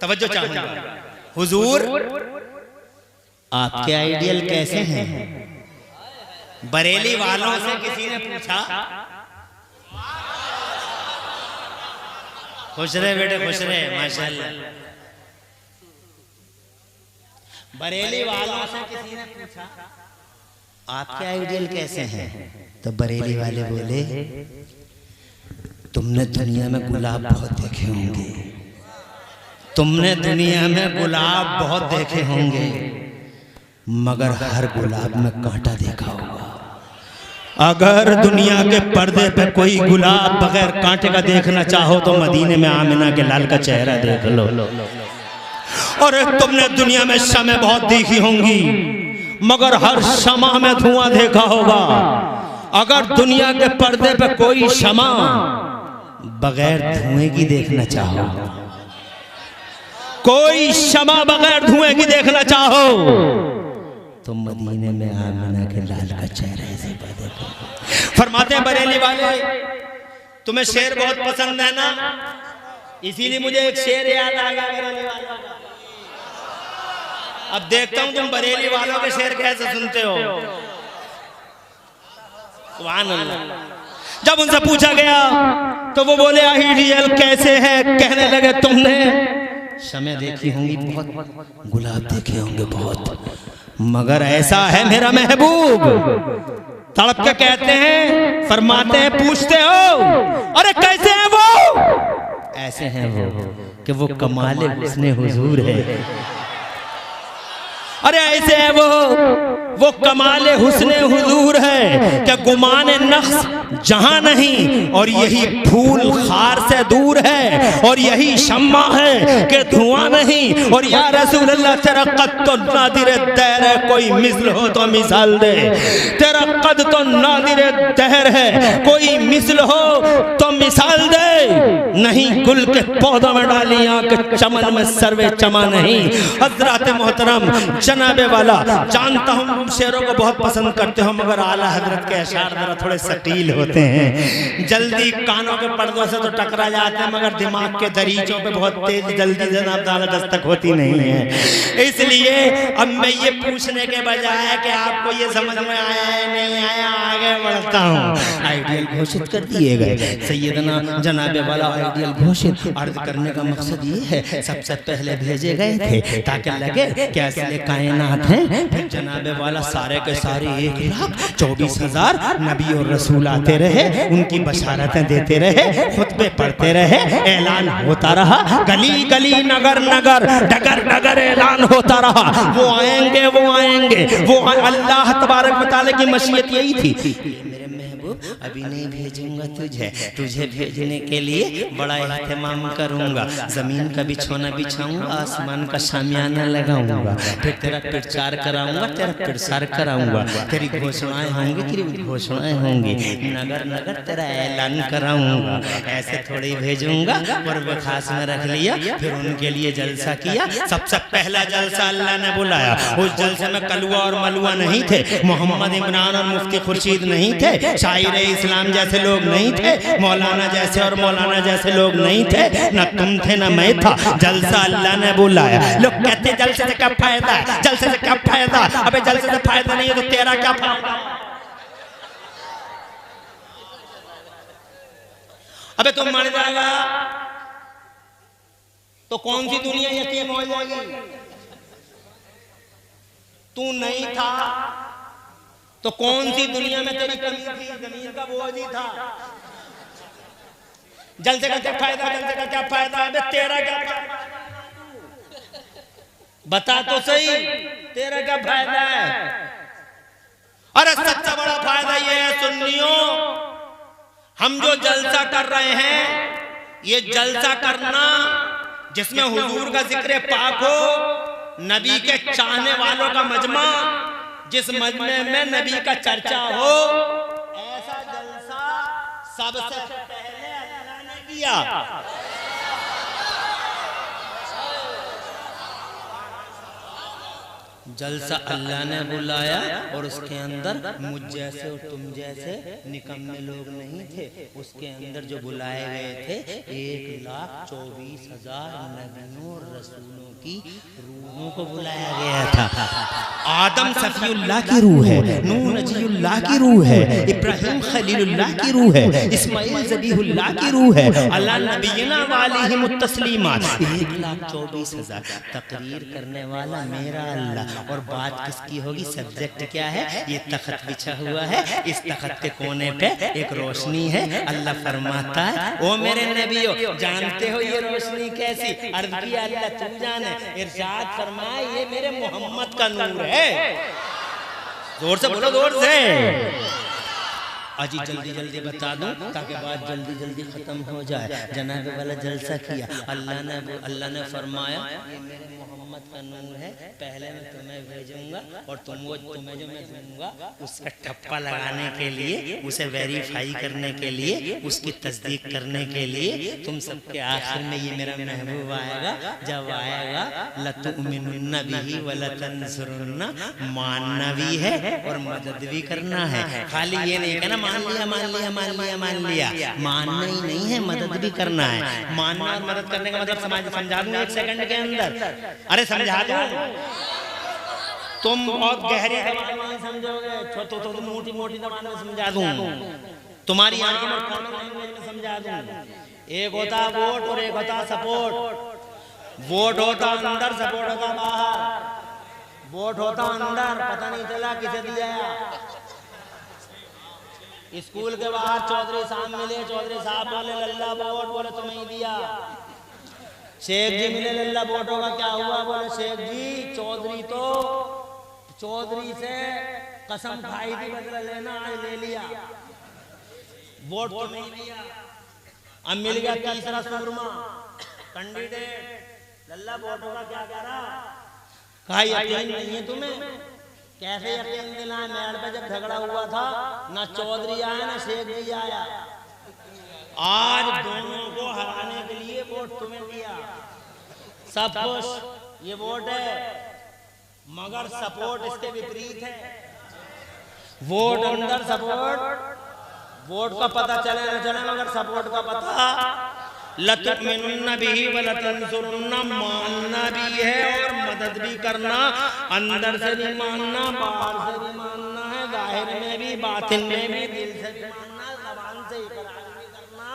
तवज्जो चाहूंगा, हुजूर आपके आइडियल कैसे हैं? बरेली वालों से किसी ने पूछा। खुश रहे बेटे, खुश रहे, माशाअल्लाह। बरेली वालों से किसी ने पूछा आपके आइडियल कैसे हैं? तो बरेली वाले बोले तुमने दुनिया में गुलाब बहुत देखे होंगे, तुमने दुनिया में गुलाब बहुत देखे होंगे, मगर हर गुलाब में कांटा देखा होगा। अगर दुनिया के पर्दे पे कोई गुलाब बगैर कांटे का देखना चाहो तो मदीने में आमिना के लाल का चेहरा देख लो। और तुमने दुनिया में शमें बहुत देखी होंगी, मगर हर शमा में धुआं देखा होगा। अगर दुनिया के पर्दे पे कोई शमा बगैर धुएं की देखना चाहो, कोई शमा बगैर धुएं की देखना चाहो, तो मदीने में आमिना के लाल का चेहरा ऐसे देखो। फरमाते हैं बरेली वाले तुम्हें शेर बहुत पसंद है ना, इसीलिए मुझे एक शेर याद आ गया बरेली वालों का। अब देखता हूं तुम बरेली वालों के शेर कैसे सुनते हो। सुभान अल्लाह। जब उनसे पूछा गया तो वो बोले आइडियल कैसे है? कहने लगे तुमने शमे देखी होंगी बहुत, गुलाब देखे होंगे बहुत, मगर ऐसा है मेरा महबूब। तड़प के कहते हैं, फरमाते हैं, पूछते हो अरे कैसे हैं वो? ऐसे हैं वो कि वो कमाले हुस्ने हुजूर है। अरे ऐसे है वो कमाले हुस्ने हुजूर है कि गुमाने नक्स जहां नहीं, और यही फूल खार से दूर है, और यही शम्मा है कि धुआं नहीं। और या रसूल अल्लाह तेरा कद तो नादिर दहर है, कोई मिसल हो तो मिसाल दे। तेरा कद तो नादिर दहर है, कोई मिसल हो तो मिसाल दे। नहीं गुल के पौधों में डाली आंख, चमन में सर्वे चमा नहीं। हजरत मोहतरम जनाबे वाला, जानता हूँ शेरों को बहुत पसंद करते हो, मगर आला हजरत के अशार जरा थोड़े सटील होते हैं। जल्दी कानों के पर्दों से तो टकरा जाते हैं, मगर दिमाग के दरीचों पे बहुत तेज जल्दी जनाब ताला दस्तक होती नहीं है। इसलिए अब मैं ये पूछने के बजाय कि आपको ये समझ में आया है नहीं आया, आगे बढ़ता हूँ। आइडियल घोषित कर दिए गए सैयदना जनाबे वाला, आइडियल घोषित अर्ज करने का मकसद ये है, सबसे पहले भेजे गए थे ताकि लगे कि असली कायनात हैं। फिर जनाबे वाला सारे के सारे 1,24,000 नबी और रसूल आते रहे, उनकी बशारतें देते रहे, खुतबे पढ़ते रहे, ऐलान होता रहा, गली गली नगर नगर डगर डगर ऐलान होता रहा। वो आएंगे वो आएंगे, वो अल्लाह तबारक व तआला की मशीयत यही थी। अभी नहीं भेजूंगा तुझे भेजने के लिए बड़ा एहतमाम करूंगा। जमीन का बिछौना बिछाऊंगा, आसमान का शामियाना लगाऊंगा, फिर तेरा प्रचार कराऊंगा, तेरा प्रसार कराऊंगा, तेरी घोषणाएं होंगी, तेरी घोषणाएं होंगी, नगर नगर तेरा ऐलान कराऊंगा। ऐसे थोड़ी भेजूंगा। और वो खास में रख लिया, फिर उनके लिए जलसा किया। सबसे पहला जलसा अल्लाह ने बुलाया। उस जलसे में कलुआ और मलुआ नहीं थे, मोहम्मद इमरान और मुफ्ती खुर्शीद नहीं थे, शायर इस्लाम जैसे लोग नहीं थे, मौलाना जैसे और मौलाना जैसे लोग नहीं थे, न तुम थे न मैं था। जलसा अल्लाह ने बुलाया। लोग कहते जलसे से क्या फायदा है, जलसे से क्या फायदा। अबे जलसे से फायदा नहीं है तो तेरा क्या फायदा। अबे तुम मर जाएगा तो कौन सी दुनिया यतीम हो जाएगी। तू नहीं था तो कौन सी दुनिया में तेरी कमी थी, जमीन का बोझ ही था। जलसे का क्या फायदा, जलसे का क्या फायदा। अबे तेरा क्या फायदा, बता तो सही, तेरा क्या फायदा है। अरे सबसे बड़ा फायदा ये है सुन्नियों, हम जो जलसा कर रहे हैं, ये जलसा करना जिसमें हुजूर का जिक्र पाक हो, नबी के चाहने वालों का मजमा, जिस मजमे में नबी का चर्चा हो, ऐसा जलसा सबसे पहले अल्लाह ने किया। जलसा अल्लाह ने बुलाया और उसके अंदर मुझ जैसे और तुम जैसे निकम्मे लोग नहीं थे। उसके अंदर जो बुलाए गए थे 1,24,000 नबियों और रसूलों की रूहों को बुलाया गया था। आदम सफीउल्लाह की रूह है, नूह नजीउल्लाह की रूह है, इब्राहिम खलीलुल्लाह की रूह है, इस्माइल ज़बीहुल्लाह की रूह है, अल्लाह नबीना वालिहिमुत तस्लीमात। 1,24,000 तकरीर करने वाला मेरा अल्लाह। और बात किसकी होगी, सब्जेक्ट क्या है, ये तख्त बिछा हुआ है, इस तख्त के कोने पे एक रोशनी है। अल्लाह फरमाता है, ओ मेरे नबियो जानते हो ये रोशनी कैसी। अर्ज़ किया अल्लाह तुम जाने। इरशाद फरमाया ये मेरे मोहम्मद का नूर है। जोर से बोलो, जोर से। अजी जल्दी जल्दी बता दूं ताकि बात जल्दी जल्दी खत्म हो जाए। जनाब वाला जलसा किया, अल्लाह ने फरमाया ये मेरे मोहम्मद का नूर है, पहले मैं तुम्हें भेजूंगा और तुम्हें जो मैं दूंगा उसका ठप्पा लगाने के लिए, उसे वेरीफाई करने के लिए, उसकी तस्दीक करने के लिए तुम सबके आखिर में ये मेरा महबूब आएगा। जब आएगा लतुमिनुन्ना बिही व लतंसुरुन्ना, मानना भी है और मदद भी करना है। खाली ये नहीं कहना मान लिया मान लिया मान लिया मान लिया, मानना ही नहीं है, मदद भी करना है। मानना और मदद करने का मतलब समझा दूंगा 1 सेकंड के अंदर। अरे समझा दूं, तुम बहुत गहरी जबान में समझोगे, तो मोटी मोटी जबान में समझा दूं, तुम्हारी आंखों में कॉमन लैंग्वेज में समझा दूं। एक होता वोट और एक होता सपोर्ट। वोट होता अंदर, सपोर्ट होता बाहर। वोट होता अंदर, पता नहीं चला किसे दिया। स्कूल के बाहर चौधरी साहब मिले, चौधरी साहब बोले लल्ला वोट, बोले तुम्हें ही दिया। शेख जी मिले लल्ला वोटों का क्या हुआ? बोले शेख जी चौधरी से कसम खाई थी बदला लेना, आज ले लिया, वोट तो नहीं लिया। अब मिल गया तीसरा सूरमा कैंडिडेट, लल्ला वोटों का क्या करा? कहा यकीन नहीं है तुम्हें? कैसे यकीन दिलाए? मेड़ पे जब झगड़ा हुआ था ना चौधरी आया ना शेख जी आया, आज दोनों को हराने के लिए वोट तुम्हें दिया, सब कुछ ये वोट है, मगर सपोर्ट इसके विपरीत है। वोट अंदर सपोर्ट, वोट का पता चले न चले मगर सपोर्ट का पता, लतुमिनुन्ना बिही व लतंसुरुन्ना, मानना भी है और मदद भी करना, अंदर से भी मानना, बाहर से भी मानना है, जाहिर में भी बातिन में भी, दिल से भी मानना, ज़बान से इकरार भी करना।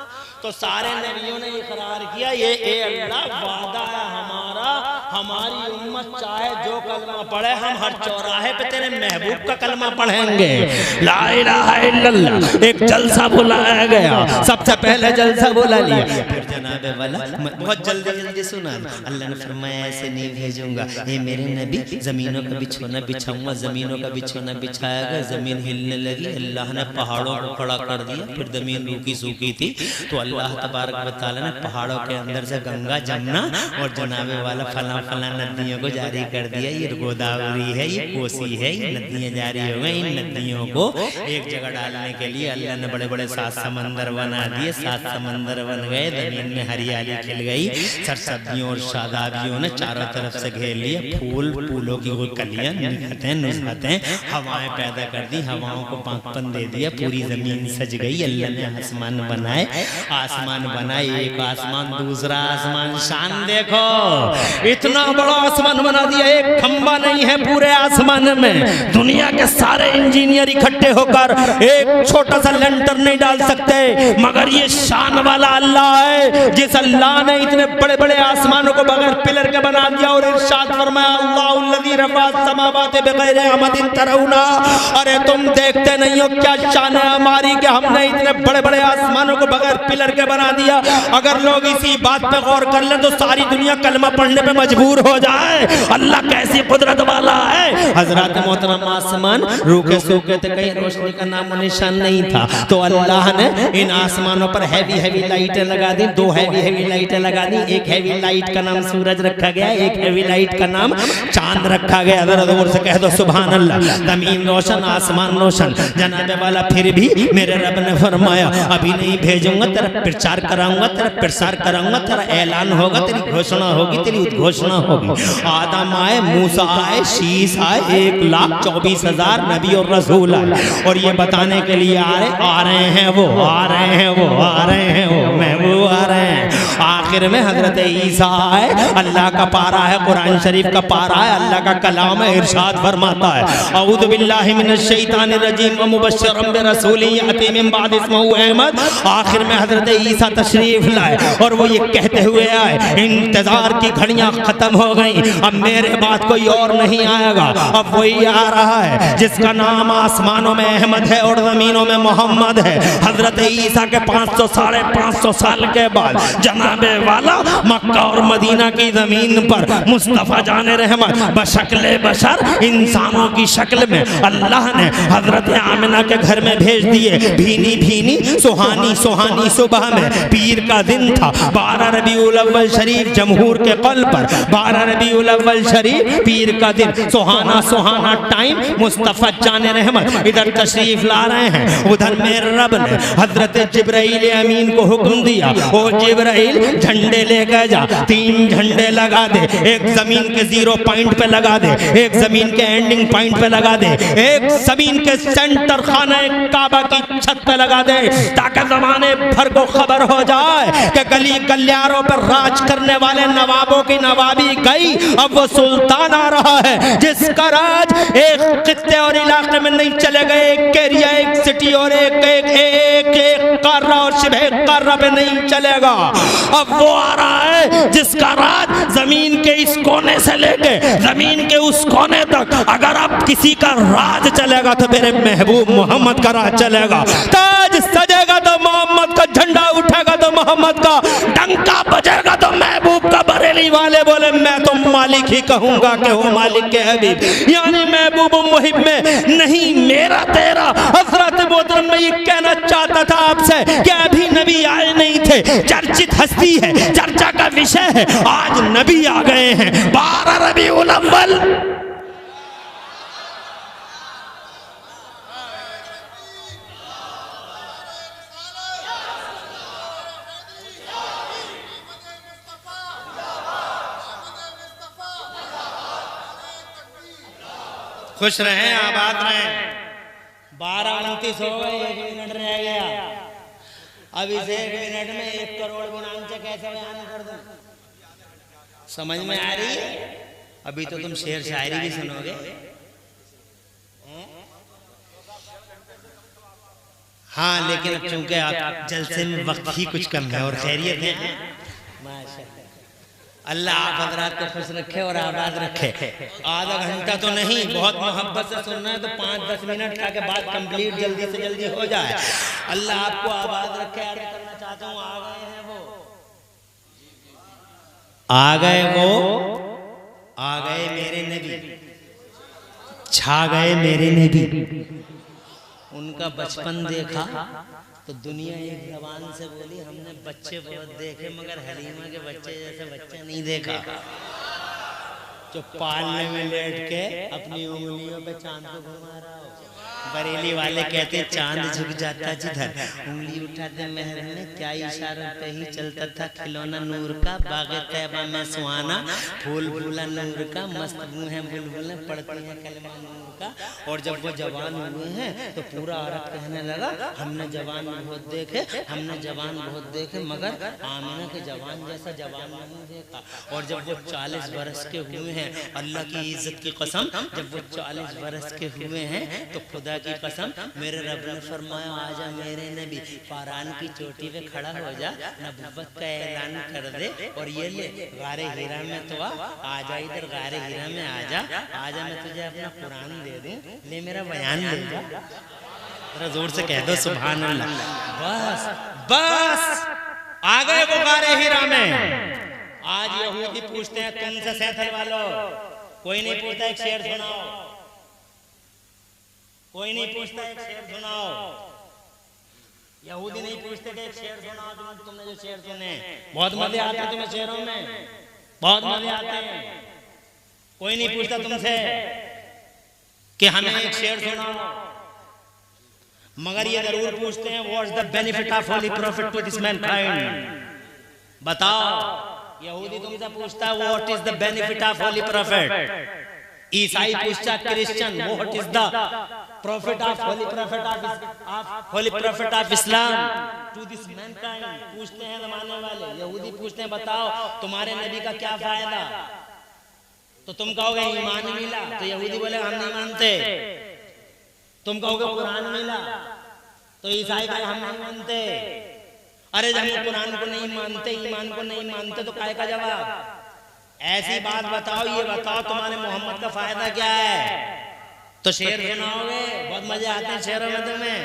तो सारे नबियों ने इकरार किया ये अल्लाह वादा है हमारा, हमारी उम्मत चाहे जो कलमा पढ़े हम हर चौराहे पे तेरे महबूब का कलमा पढ़ेंगे। ला इलाहा इल्लल्लाह। एक जलसा बुलाया गया, सबसे पहले जलसा बुला लिया, फिर जनाबे वाला बहुत जल्दी सुना, अल्लाह ने फरमाया ऐसे नहीं भेजूंगा, ये मेरे नबी जमीनों का बिछोना बिछाऊंगा, जमीनों का बिछोना बिछाया गया, जमीन हिलने लगी, अल्लाह ने पहाड़ों को खड़ा कर दिया, फिर जमीन रूखी सूखी थी तो अल्लाह तबारक व तआला ने पहाड़ों के अंदर से गंगा, जमुना और जनाबे वाला फला नदियों को जारी कर दिया। ये गोदावरी है, ये कोसी है, ये नदियां जारी हो गई। इन नदियों को एक जगह डालने के लिए अल्लाह ने बड़े बड़े 7 समंदर बना दिए, 7 समंदर बन गए, जमीन में हरियाली खिल गई, सरसब्जियों और शादाबियों ने चारों तरफ से घेर लिया, फूलों की वो कलियां निकलते नुसरतें हवाएं पैदा कर दी, हवाओं को पाकपन दे दिया, पूरी जमीन सज गई। अल्लाह ने आसमान बनाए, आसमान बनाए, एक आसमान दूसरा आसमान, शान देखो इतना बड़ा आसमान बना दिया, एक खंबा नहीं है पूरे आसमान में। दुनिया के सारे इंजीनियर इकट्ठे होकर एक छोटा सा लेंटर नहीं डाल सकते, मगर ये शान वाला अल्लाह है जिस अल्लाह ने इतने बड़े बड़े आसमानों को बगैर पिलर के बना दिया और इरशाद फरमाया अल्लाहुल्लज़ी रफ़अ समावाति बिग़ैरि अमदिन तरौना। अरे तुम देखते नहीं हो क्या शान है हमारी कि हमने इतने बड़े बड़े आसमानों को बगैर पिलर के बना दिया। अगर लोग इसी बात पे गौर कर ले तो सारी दुनिया कलमा पढ़ने पे मजबूर हो जाए। अल्लाह कैसी कुदरत वाला है। हजरत मोहतरम आसमान रूखे सूखे थे, कहीं रोशनी का नाम निशान नहीं था, तो अल्लाह ने इन आसमानों पर हैवी लाइटें लगा दी, 2 हैवी लाइटें लगा दी। एक हैवी लाइट का नाम सूरज रखा गया, एक हैवी लाइट का नाम चांद रखा गया। जरा जोर से कह दो सुभान अल्लाह। जमीन रोशन, आसमान रोशन, जनाबे वाला फिर भी मेरे रब ने फरमाया अभी नहीं भेजूंगा, तेरा प्रचार कराऊंगा, तेरा प्रसार कराऊंगा, तेरा ऐलान होगा, तेरी घोषणा होगी, तेरी उद्घोषणा होगी। आदम आए, मूसा आए, शीस आए, 1,24,000 नबी और रसूल आए और ये बताने के लिए आ रहे हैं वो महबूब आ रहे हैं। आखिर में हजरत ईसा आए, अल्लाह का पारा है, कुरान शरीफ का पारा है, अल्लाह का कलाम है, इरशाद फरमाता है अऊज़ु बिल्लाहि मिनश शैतानिर रजीम व मुबश्शिरन बिरसूलिन याती मिन बाद इस्मुहु अहमद। आखिर में हजरत ईसा तशरीफ लाए और वो ये कहते हुए आए इंतजार की घड़ियां खत्म हो गई, अब मेरे बाद कोई और नहीं आएगा, अब वही आ रहा है जिसका नाम आसमानों में अहमद है और जमीनों में मोहम्मद है। हजरत ईसा के 500 साढ़े 500 साल के बाद जनाबे वाला मक्का और मदीना की जमीन पर मुस्तफा जाने रहमत बशक्ल बशर इंसानों की शक्ल में अल्लाह ने हजरत आमिना के घर में भेज दिए। भीनी भीनी सुहानी सुहानी सुबह में पीर का दिन था, 12 रबीउल अव्वल शरीफ जमहूर के कल पर 12 रबीउल अव्वल शरीफ पीर का दिन, सुहाना सुहाना टाइम। मुस्तफा जाने रहमत इधर तशरीफ ला रहे हैं, उधर मेरे रब ने हजरत जिब्राइल अमीन को हुक्म दिया ओ जिब्राइल झंडे लेकर जा, 3 झंडे लगा दे, एक जमीन के 0 पॉइंट पे लगा दे, एक जमीन के एंडिंग पॉइंट पे लगा दे, एक जमीन के सेंटर खाना काबा की छत पे लगा दे, ताकि जमाने भर को खबर हो जाए कि गली गलियारों पर राज करने वाले नवाबों की नवाबी गई, अब वो सुल्तान आ रहा है जिसका राज एक खित्ते और इलाके में नहीं चलेगा, एक एरिया, एक सिटी और एक कार्रा और शिबह कार्रा पे नहीं चलेगा। अब वो आ रहा है जिसका राज जमीन के इस कोने से लेके जमीन के उस कोने तक, अगर अब किसी का राज चलेगा तो मेरे महबूब मोहम्मद का राज चलेगा। ताज सजेगा तो मोहम्मद का झंडा उठेगा, तो मोहम्मद का डंका बजेगा, तो महबूब का बरेली वाले बोले मैं तो मालिक ही कहूंगा कि हो मालिक के हबीब। यानी महबूब मुहिब में नहीं मेरा तेरा। हजरत मोहतरम मैं ये कहना चाहता था आपसे कि अभी नबी आए नहीं थे, चर्चित हस्ती है, चर्चा का विषय है, आज नबी आ गए हैं। 12 रबीउल अव्वल खुश रहें, आबाद रहें। 12:29 हो गए, 1 मिनट रह गया। अब इस 1 मिनट में 1 करोड़ गुणांक से कैसे बयान कर दूं? समझ में आ रही है? अभी तो तुम शेर शायरी भी सुनोगे। हाँ, लेकिन अब चूंकि आप जलसे में वक्त ही कुछ कम है और खैरियत है, माशाअल्लाह। अल्लाह आप हजरात को खुश रखे और आबाद रखे। आधा घंटा तो नहीं, बहुत मोहब्बत से सुनना है तो 5-10 मिनट के बाद कंप्लीट जल्दी से जल्दी हो जाए। अल्लाह आपको आबाद रखे। अर्ज करना चाहता हूँ, आ गए हैं वो, आ गए वो, आ गए मेरे नबी, छा गए मेरे नबी। उनका बचपन देखा तो दुनिया एक जबान से बोली हमने बच्चे बहुत देखे मगर हलीमा के बच्चे जैसे बच्चे नहीं देखा। जो पालने में लेट के अपनी उंगलियों पे चांद को घुमा रहा हो। बरेली वाले कहते चांद झुक जाता जिधर उंगली उठाते महर में, क्या इशारों पे ही चलता था खिलौना नूर का। बागे तैबा में सुहाना फूल फूला नूर का, मस्त मुँह है बुलबुलें पढ़ती हैं कलमा नूर का। और जब वो जवान हुए हैं तो पूरा अरब कहने लगा हमने जवान बहुत देखे, हमने जवान बहुत देखे मगर आमिना के जवान जैसा जवान नहीं देखा। और जब वो 40 बरस के हुए हैं, अल्लाह की इज्जत की कसम, जब वो 40 बरस के हुए हैं तो खुदा की कसम मेरे रब ने फरमाया आजा मेरे नबी, फारान की चोटी पे खड़ा हो जा, नबुव्वत का ऐलान कर दे। और ये ले गारे हीरा में तो आजा, इधर गारे हीरा में आजा, आजा मैं तुझे अपना कुरान दे दूं, ले मेरा बयान ले जा। जरा जोर से कह दो सुभान अल्लाह। बस बस आ गए वो गारे हीरा में। आज यहूदी पूछते हैं तुमसे सैथल वालों, कोई नहीं पूछता एक शेर सुनाओ, कोई नहीं पूछता एक शेर सुनाओ। यहूदी नहीं पूछते कि एक शेर सुनाओ, तुमने जो शेर सुने बहुत मजे आते हैं तुम्हें शेरों में, बहुत मजे आते हैं। कोई नहीं पूछता तुमसे कि हमें एक शेर सुनाओ, मगर ये जरूर पूछते हैं what is the benefit of holy prophet to this mankind. बताओ, यहूदी तुमसे पूछता है what is the benefit of holy prophet. ईसाई पूछता Christian what is the profit of holy prophet of Islam to this mankind. पूछते हैं जमाने वाले, यहूदी पूछते हैं बताओ तुम्हारे नबी का क्या फायदा। तो तुम कहोगे ईमान मिला, तो यहूदी बोले हम नहीं मानते। तुम कहोगे कुरान मिला, तो ईसाई कहे हम नहीं मानते। अरे जब हम कुरान को नहीं मानते, ईमान को नहीं मानते, तो काय का जवाब? ऐसी बात बताओ, ये बताओ तुम्हारे मोहम्मद का फायदा क्या है। तो शेर सुनाओगे, बहुत मजे आते हैं शेरों में, तुम्हें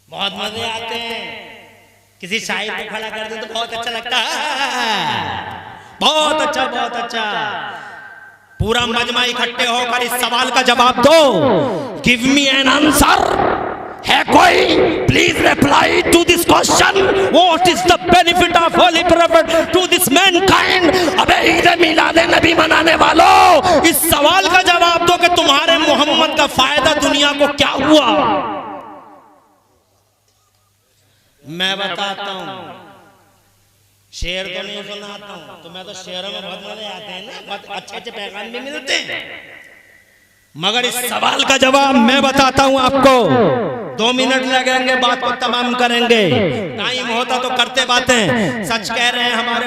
बहुत मजे आते हैं। किसी शायर को खड़ा कर दे तो बहुत अच्छा लगता है, बहुत अच्छा, बहुत अच्छा। पूरा मजमा इकट्ठे होकर इस सवाल का जवाब दो। Give me an answer. है कोई? Please reply to this question, what is the benefit of holy prophet to this mankind. अबे ईद मिलाद नबी मनाने वालों, इस सवाल का जवाब दो कि तुम्हारे मोहम्मद का फायदा दुनिया को क्या हुआ। मैं बताता हूं, शेर तो नहीं सुनाता हूं, तो मैं तो शेरों में बहुत मजे आते हैं ना, बहुत अच्छे अच्छे पैगाम भी मिलते हैं, मगर इस सवाल का जवाब मैं बताता हूं आपको। 2 मिनट लगेंगे, बात को तमाम करेंगे। टाइम होता तो करते बातें। सच कह रहे हैं हमारे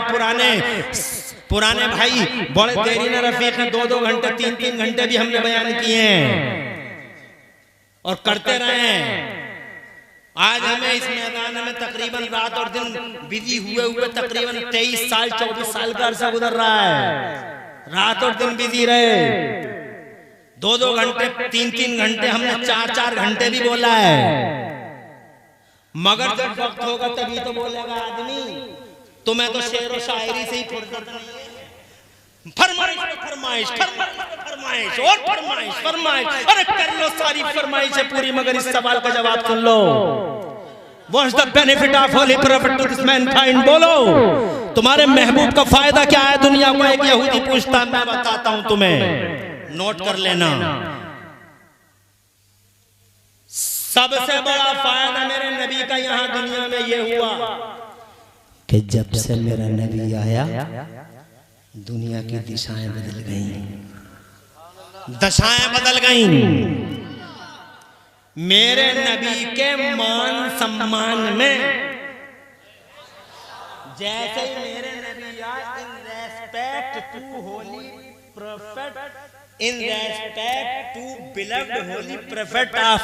पुराने भाई, बड़े देरी न रफीक हैं। 2-2 घंटे 3-3 घंटे भी हमने बयान किए हैं और करते रहे हैं। आज हमें इस मैदान में तकरीबन रात और दिन बिजी हुए तकरीबन 23 साल 24 साल का अरसा गुजर रहा है। रात और दिन बिजी रहे, 2-2 घंटे 3-3 घंटे, हमने 4-4 घंटे भी बोला है। मगर जब वक्त होगा तभी तो बोलेगा आदमी। तुम्हें तो शेर व शायरी से ही फुर्सत नहीं है। फरमाइश फरमाइश फरमाइश और फरमाइश फरमाइश, अरे कर लो सारी फरमाइशें पूरी, मगर इस सवाल का जवाब सुन लो। What's the benefit of holy prophet to this mankind? बोलो, तुम्हारे महबूब का फायदा क्या है दुनिया को? एक यहूदी पूछता, मैं बताता हूं तुम्हें, नोट कर लेना। सबसे बड़ा फायदा मेरे नबी का यहाँ दुनिया में ये हुआ कि जब से मेरा नबी आया दुनिया की दिशाएं बदल गईं, दशाएं बदल गईं। मेरे नबी के मान सम्मान में जैसे ही मेरे नबी आए, in respect to holy prophet, in respect to beloved holy prophet of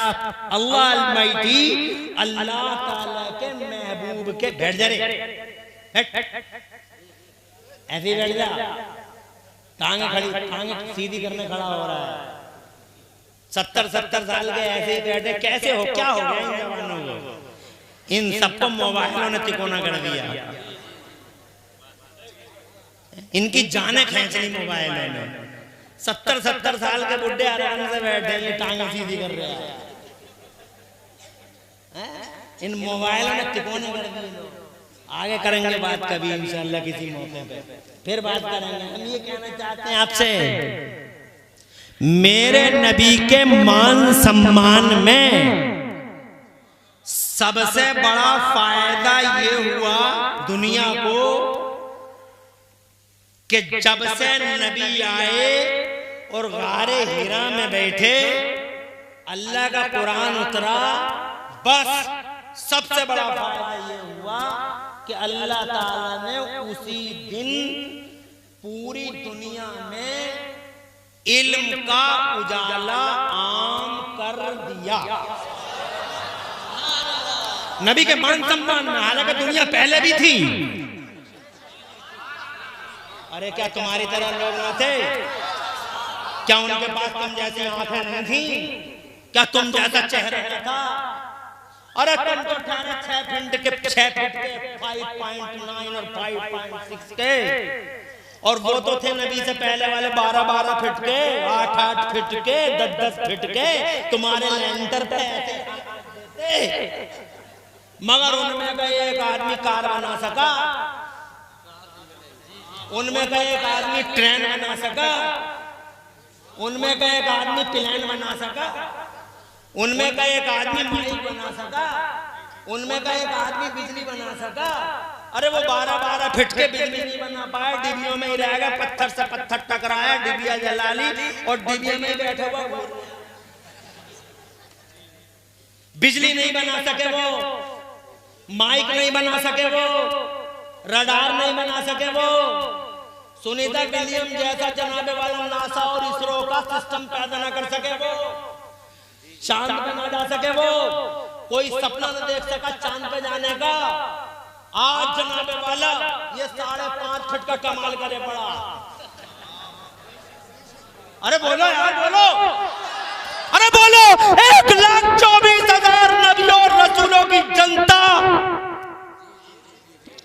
Allah almighty, Allah ताला के महबूब के, बैठ जा रे, ऐसे ही बैठ जा, टांगे खड़ी, टांगे सीधी करने खड़ा हो रहा है। 70 साल के ऐसे ही बैठे, कैसे हो, क्या हो गया इन जवानों को? इन सबको मोबाइलों ने तिकोना कर दिया, इनकी जानें खींच ली मोबाइलों में। 70 साल के बुढ़े आराम से बैठे, ये टांगे सीधी कर रहे हैं, इन मोबाइलों ने तिकोने कर दिए। आगे करेंगे बात कभी इंशाअल्लाह किसी मौके पे, फिर बात करेंगे। हम ये कहना चाहते हैं आपसे, मेरे नबी के मान सम्मान में सबसे बड़ा फायदा ये हुआ दुनिया को कि जब से नबी आए और गारे हिरा में बैठे, अल्लाह का कुरान उतरा, बस सबसे बड़ा फायदा ये हुआ कि अल्लाह ताला ने उसी दिन पूरी दुनिया में इल्म का उजाला आम कर दिया। नबी के मान सम्मान में, हालांकि दुनिया पहले भी थी। अरे क्या तुम्हारी तरह लोग न थे? क्या उनके पास तुम जैसी आंखें नहीं थी? क्या तुम जैसा चेहरा न था? अरे तुम तो 6 फीट के 5.9 और 5.6 के, और वो तो थे नबी से पहले वाले 12 फीट के, 8 फीट के, 10 फीट के, तुम्हारे लेंटर पे ऐसे। मगर उनमें का एक आदमी कार बना सका, उनमें का एक आदमी ट्रेन बना सका, उनमें का एक आदमी प्लेन बना सका, उनमें का एक आदमी माइक बना सका, उनमें का एक आदमी बिजली बना सका। अरे वो 12 फीट के बिजली नहीं बना पाए, डिबियों में ही रह गया, पत्थर से पत्थर टकराया, डिबिया जला ली और डिबिया में ही बैठे हुआ। बिजली नहीं बना सके वो, माइक नहीं बना सके वो, रडार नहीं बना सके वो, सुनीता विलियम जैसा जनाबे वाला नासा और इसरो का सिस्टम पैदा न कर सके वो, चांद पे न जा सके वो, कोई सपना न देख सका चांद पे जाने का। आज जनाबे वाला ये 5.5 फीट का कमाल करे पड़ा। अरे बोलो यार, बोलो, अरे बोलो, 1,24,000 नबियों और रसूलों की जनता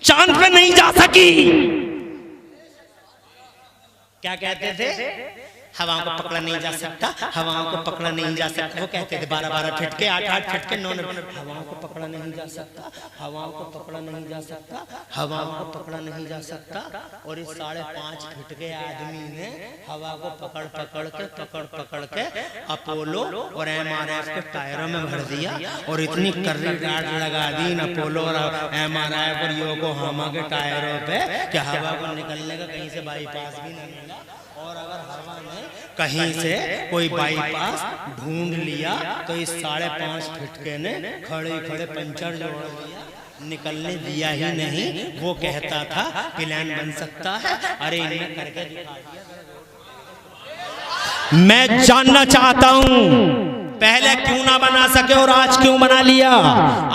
चांद पे नहीं जा सकी। क्या कहते थे? हवाओं को पकड़ा नहीं जा सकता, हवाओं को पकड़ा नहीं जा सकता। वो कहते थे 12 फीट के, 8 फीट के, 9 हवाओं को पकड़ा नहीं जा सकता, हवाओं को पकड़ा नहीं जा सकता, हवाओं को पकड़ा नहीं जा सकता। और इस 5.5 फीट के आदमी ने हवा को पकड़ के अपोलो और MRF के टायरों में भर दिया और इतनी कर्री गार्ड लगा दी इन अपोलो और MRF और योकोहामा के टायरों पे कि हवा को निकलने का कहीं से बाईपास भी नहीं मिला। और अगर हवा ने कहीं से कोई बाईपास ढूंढ लिया तो इस 5.5 फीट के ने खड़े पंचर जोड़ दिया, निकलने दिया ही नहीं। वो कहता था प्लान बन सकता है, अरे इन्हें करके दिखा दिया। मैं जानना चाहता हूं पहले क्यों ना बना सके और आज क्यों बना लिया?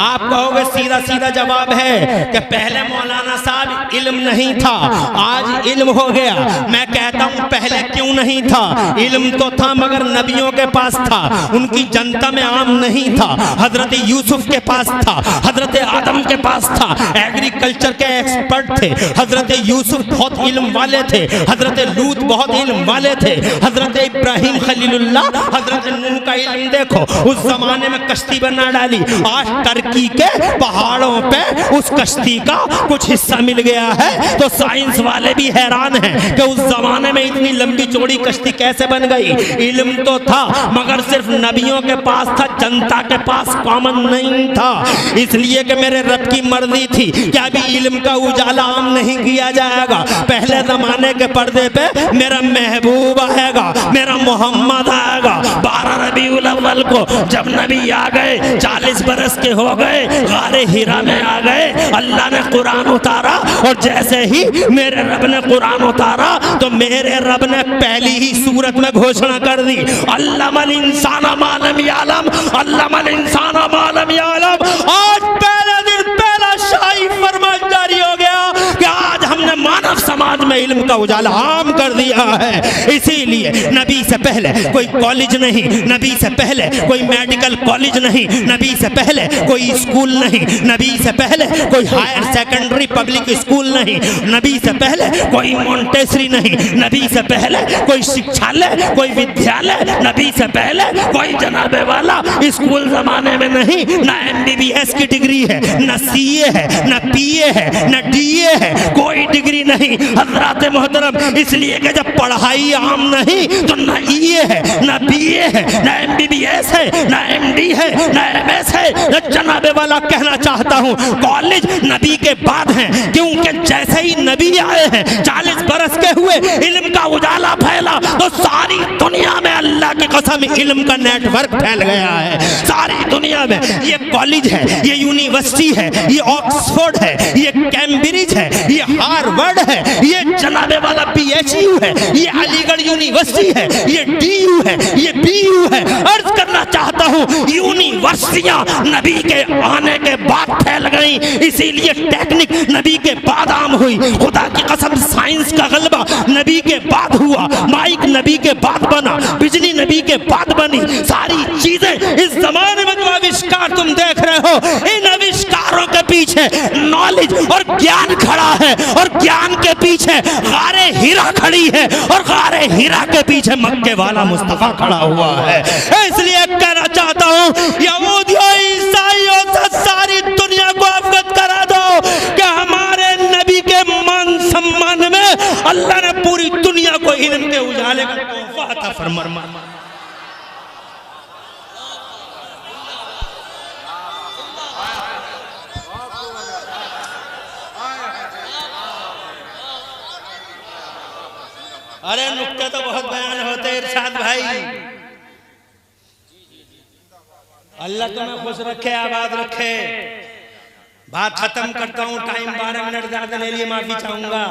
आप कहोगे सीधा सीधा जवाब है कि पहले मौलाना साहब इल्म नहीं था, आज इल्म हो गया। मैं कहता हूं पहले क्यों नहीं था? इल्म तो था मगर नबियों के पास था, उनकी जनता में आम नहीं था। हजरत यूसुफ के पास था, हजरत आदम के पास था, एग्रीकल्चर के एक्सपर्ट थे। हजरत यूसुफ बहुत इल्म वाले थे, हजरत लूत बहुत इल्म वाले थे, हजरत इब्राहिम खलीलुल्लाह, हजरत नूह का इल्म देखो। उस जमाने में कश्ती बना डाली, आज टर्की के पहाड़ों पे उस कश्ती का कुछ हिस्सा मिल गया है। तो साइंस वाले भी हैरान हैं कि उस जमाने में इतनी लंबी चौड़ी कश्ती कैसे बन गई। इल्म तो था मगर सिर्फ नबियों के पास था, जनता के पास कॉमन नहीं था। इसलिए कि मेरे रब की मर्जी थी कि अभी इल्म का उजाला आम नहीं किया जाएगा। पहले जमाने के पर्दे पे मेरा महबूब आएगा, मेरा मोहम्मद आएगा। 12 रबीउल अव्वल को जब नबी आ गए, 40 बरस के हो गए, गारे हिरा में आ गए, अल्लाह ने कुरान उतारा। और जैसे ही मेरे रब ने कुरान उतारा तो मेरे रब ने पहली ही सूरत में घोषणा कर दी, अल्लामल इंसाना मा लम यालम, अल्लामल इंसाना मा लम यालम। आज पहले दिन पहला शाही फरमान जारी हो गया कि आज हमने मानव समाज में इल्म का उजाला आम कर दिया है। इसीलिए नबी से पहले कोई कॉलेज नहीं, नबी से पहले कोई मेडिकल कॉलेज नहीं, नबी से पहले कोई स्कूल नहीं, नबी से पहले कोई हायर सेकेंडरी पब्लिक स्कूल नहीं, नबी से पहले कोई मॉन्टेसरी नहीं, नबी से पहले कोई शिक्षालय, कोई विद्यालय, नबी से पहले कोई जनाबे वाला स्कूल जमाने में नहीं। ना MBBS की डिग्री है, ना CA है, ना PA है, ना DA है, कोई डिग्री नहीं हजरात मोहतरम। इसलिए कि जब पढ़ाई आम नहीं तो ना EA है, ना BA है, ना MBBS है, ना MD है, ना MS है। जनाबे वाला कहना चाहता हूँ कॉलेज नबी के बाद हैं, क्योंकि जैसे ही नबी आए हैं 40 बरस के हुए, इल्म का उजाला फैला तो सारी दुनिया में अल्लाह की कसम इल्म का नेटवर्क फैल गया है। सारी दुनिया में ये कॉलेज है, ये यूनिवर्सिटी है, ये ऑक्सफोर्ड है, ये कैम्ब्रिज है, ये हार्वर्ड है, ये जनाबे वाला PHU है, ये अलीगढ़ यूनिवर्सिटी है, ये DU है, ये BU है। अर्ज करना चाहता हूँ यूनिवर्सिटियां नबी के आने के बाद फैल गई, इसीलिए टेक्निक नबी के बाद आम हुई। खुदा की कसम साइंस का गलबा नबी के बाद हुआ, माइक नबी के बाद बना, बिजली नबी के बाद बनी। सारी चीजें इस जमाने में जो आविष्कार तुम देख रहे हो, इन आविष्कारों के पीछे नॉलेज और ज्ञान खड़ा है, और ज्ञान के पीछे गारे हीरा खड़ी है, और गारे हीरा के पीछे मक्के वाला मुस्तफा खड़ा हुआ है। इसलिए कहना चाहता हूँ यहूदियों ईसाइयों से सारी दुनिया को अवगत करा दो कि हमारे नबी के मान सम्मान में अल्लाह ने पूरी दुनिया को इल्म के उजाले का तोहफा अता फरमाया। अरे नुक्ते तो बहुत बयान होते इरशाद भाई। अल्लाह तुम्हें खुश रखे, आबाद रखे। बात खत्म करता हूँ, टाइम 12 मिनट ज्यादा ले लिए माफी चाहूंगा,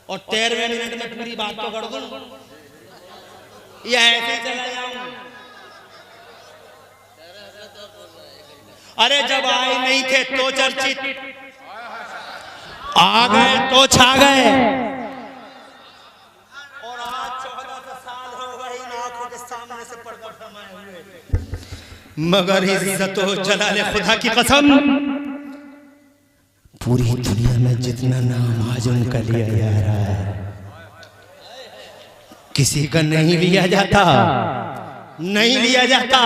और 13वें मिनट में पूरी बात को कर दूं या ऐसे चला जाऊं। अरे जब आए नहीं थे तो चर्चित, आ गए तो छा गए, और आज 14 साल हो गए इन आंखों के सामने से पर्दा फरमाए हुए। मगर इज्जत जलाले खुदा की कसम पूरी दुनिया में जितना नाम आज उनका लिया जा रहा है किसी का नहीं लिया जाता, नहीं लिया जाता।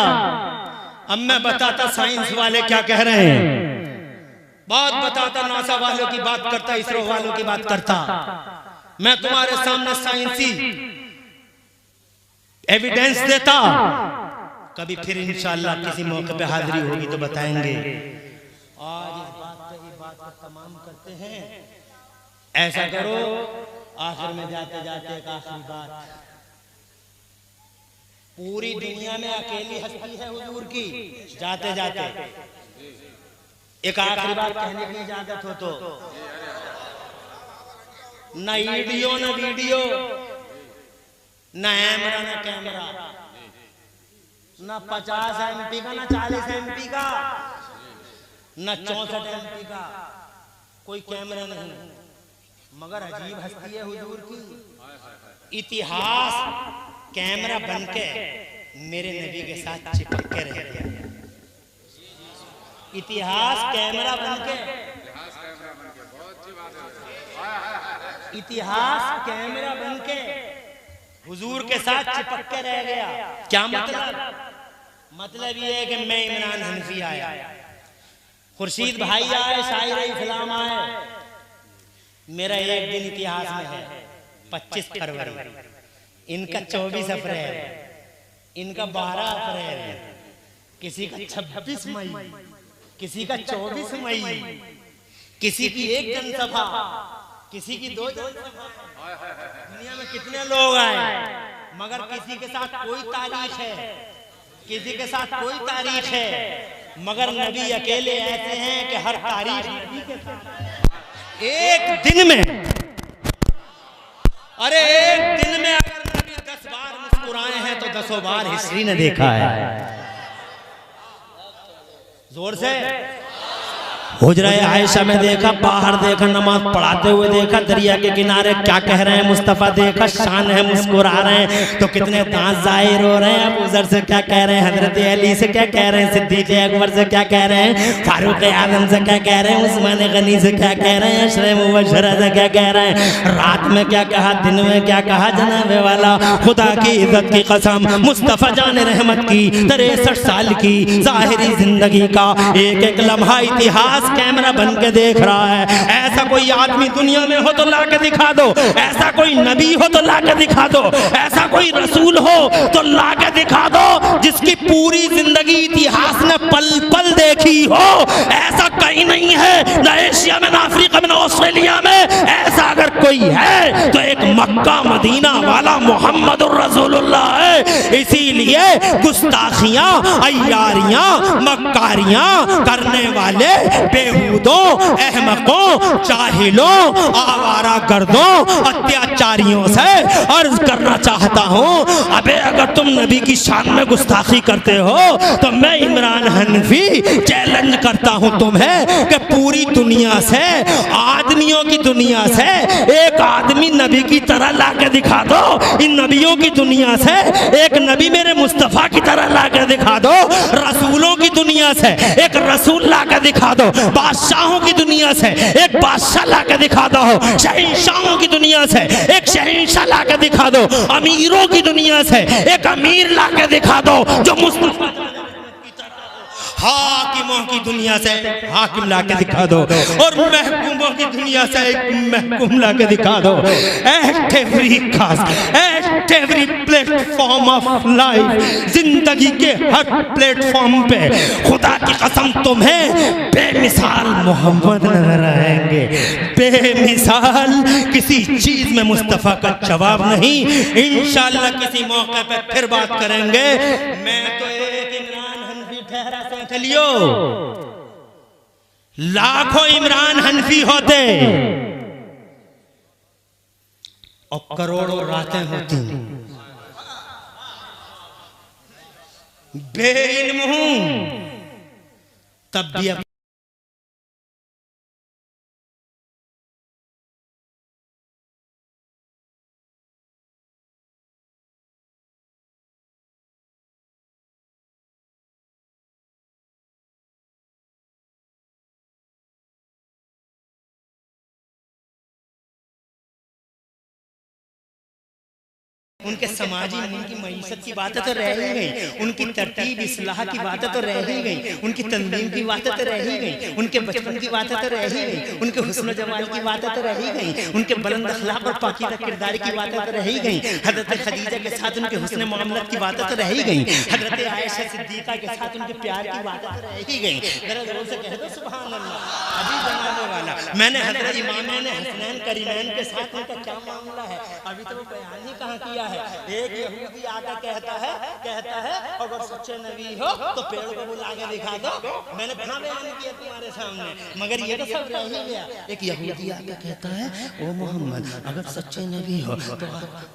अब मैं बताता साइंस वाले क्या कह रहे हैं, बहुत बताता, नासा वालों की बात करता, इसरो वालों की बात करता। मैं तुम्हारे सामने साइंसी एविडेंस देता, कभी फिर इंशाअल्लाह किसी मौके पे हाजिरी होगी तो बताएंगे। आज इस बात को तमाम करते हैं। ऐसा करो, आखिर में जाते जाते एक आखिरी बात, पूरी दुनिया में अकेली हस्ती है हुजूर की, जाते जाते एक आखिरी बात कहने की इजाजत हो तो, न वीडियो न वीडियो, न कैमरा न कैमरा, ना 50 MP का, ना 40 MP का, ना 64 MP का, कोई कैमरा नहीं, मगर अजीब हस्ती है हुजूर की। इतिहास कैमरा बनके मेरे नबी के साथ चिपक के रह गया। इतिहास कैमरा बनके, इतिहास कैमरा बनके हुजूर के साथ चिपक के रह गया। क्या मतलब? मतलब ये है कि मैं इमरान हनफी आया, खुर्शीद भाई आए, शायर इस्लाम आए, मेरा एक दिन इतिहास में है 25 फरवरी, इनका 24 अप्रैल, इनका 12 अप्रैल, किसी का 26 मई, किसी का 24 मई, किसी की एक जनसभा, किसी की 2 जनसभा। दुनिया में कितने लोग आए, मगर किसी के साथ कोई तारीख है, किसी के साथ कोई तारीख है, मगर नबी अकेले ऐसे हैं कि हर तारीख नबी के साथ एक दिन में, अरे एक दिन में अगर नबी 10 बार मुस्कुराए हैं तो 10 बार हिस्ट्री ने देखा है। जोर से हुजरा आयशा में देखा, बाहर देखा, नमाज पढ़ाते हुए देखा, दरिया के किनारे क्या कह रहे हैं मुस्तफ़ा देखा, शान है मुस्कुरा रहे हैं तो कितने दांत जाहिर हो रहे हैं। अबू ज़र से क्या कह रहे हैं, हजरत अली से क्या कह रहे हैं, सिद्दीक़ अकबर से क्या कह रहे हैं, फारूक आज़म से क्या कह रहे हैं, उस्मान गनी से क्या कह रहे हैं, अशरे मुबश्शरा से क्या कह रहे हैं, रात में क्या कहा, दिन में क्या कहा। जनाबे वाला खुदा की इज्जत की कसम, मुस्तफ़ा जान रहमत की 63 साल की ज़ाहिरी जिंदगी का एक एक लम्हा इतिहास कैमरा बन के देख रहा है। ऐसा कोई आदमी दुनिया में हो तो ला के दिखा दो, ऐसा कोई नबी हो तो ला के दिखा दो, ऐसा कोई रसूल हो तो ला के दिखा दो जिसकी पूरी जिंदगी इतिहास ने पल पल देखी हो। ऐसा कहीं नहीं है, ना एशिया में, ना अफ्रीका में, ना ऑस्ट्रेलिया में। ऐसा अगर कोई है तो एक मक्का मदीना वाला मोहम्मदुर रसूलुल्लाह है। इसीलिए गुस्ताखियां, अय्यारियां, मक्कारियां करने वाले बेहूदों, अहमकों, जाहिलों, आवारा गर्दों, अत्याचारियों से अर्ज करना चाहता हूँ, अबे अगर तुम नबी की शान में गुस्ताखी करते हो तो मैं इमरान हनफी चैलेंज करता हूँ तुम्हें कि पूरी दुनिया से, आदमियों की दुनिया से एक आदमी नबी की तरह ला के दिखा दो। इन नबियों की दुनिया से एक नबी मेरे मुस्तफ़ा की तरह ला के दिखा दो। रसूलों की दुनिया से एक रसूल ला के दिखा दो। बादशाहों की दुनिया से एक बादशाह ला के दिखा दो। शहंशाहों की दुनिया से एक शहंशाह ला के दिखा दो। अमीरों की दुनिया से एक अमीर ला के दिखा दो जो मुस्तफा। हाकिमों की दुनिया से हाकिम ला के दिखा दो और महकूमों की दुनिया से एक महकूम ला के दिखा दो। At every caste, at every platform of life, जिंदगी के हर प्लेटफॉर्म पे खुदा की कसम तुम्हें बेमिसाल मोहम्मद नजर आएंगे। बेमिसाल, किसी चीज में मुस्तफा का जवाब नहीं। इंशाअल्लाह किसी मौके पे फिर बात करेंगे। मैं तो एक इमरान हनफी ठहरा से लियो, लाखों इमरान हनफी होते और करोड़ों रातें होती। बेइल्म हूं तब भी उनके समाजी, उनकी मईशत की बातें तो रह ही गई, उनकी तरतीब इस्लाह की बातें तो रह ही गई, उनकी तंजीम की बातें तो रह ही गई, उनके बचपन की बातें तो रह ही गई, उनके हुस्न जमाल की बातें तो रह ही गई, उनके बुलंद अखलाक और पाकीज़ा किरदार की बातें तो रह ही गई, हजरत खदीजा के साथ उनके हुस्न मामलत की बातें तो रह ही गई, हजरत आयशा सिद्दीक़ा के साथ उनके प्यार की बातें तो रह ही गई। जरा जोर से कह दो सुभान अल्लाह। अभी जनाने वाला मैंने हजरत इमामैन हसनैन करीमैन के साथ उनका क्या मामला है अभी तो वो बयान ही कहाँ किया है। एक यहूदी आकर कहता है अगर सच्चे नबी हो तो पेड़ को बुला के दिखा दो। मैंने बयान किया तुम्हारे सामने, मगर ये तो सब रह ही गया। एक यहूदी आकर कहता है ओ मोहम्मद अगर सच्चे नबी हो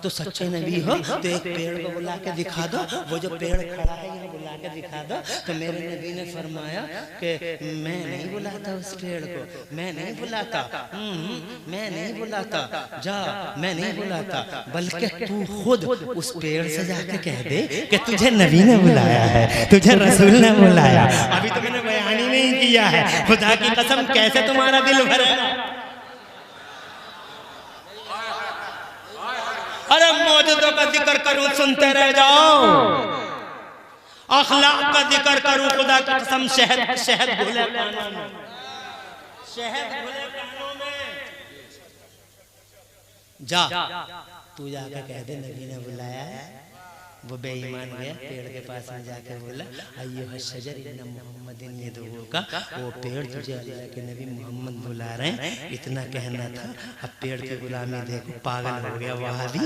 तो सच्चे नबी हो तो एक पेड़ को बुला के दिखा दो। वो जो पेड़ खड़ा है ये बुला के दिखा दो। तो मेरे नबी ने फरमाया कि मैं नहीं बुलाता उस पेड़ को, मैं नहीं बुलाता, मैं नहीं बुलाता, जा मैं नहीं बुलाता, बल्कि तू खुद उस पेड़ से जाके कह दे कि तुझे नबी ने बुलाया है, तुझे रसूल ने बुलाया। अभी तो मैंने बयान ही नहीं किया है। खुदा की कसम कैसे तुम्हारा दिल भरेगा। अरे मौजूदों का जिक्र करूं सुनते रह जाओ, अखलाक का जिक्र करूं खुदा की कसम शहद घुले कानों में, शहद घुले कानों में। जा तू जाकर कह दे नबी ने बुलाया है। वो बेईमान गया पेड़ के पास में जाकर बोला अय्युहा शजर इन्ना मुहम्मदिन यदऊका, वो पेड़ तुझे अल्लाह के नबी मोहम्मद बुला रहे हैं। इतना कहना था। अब पेड़ की गुलामी देखो, पागल हो गया वहाबी,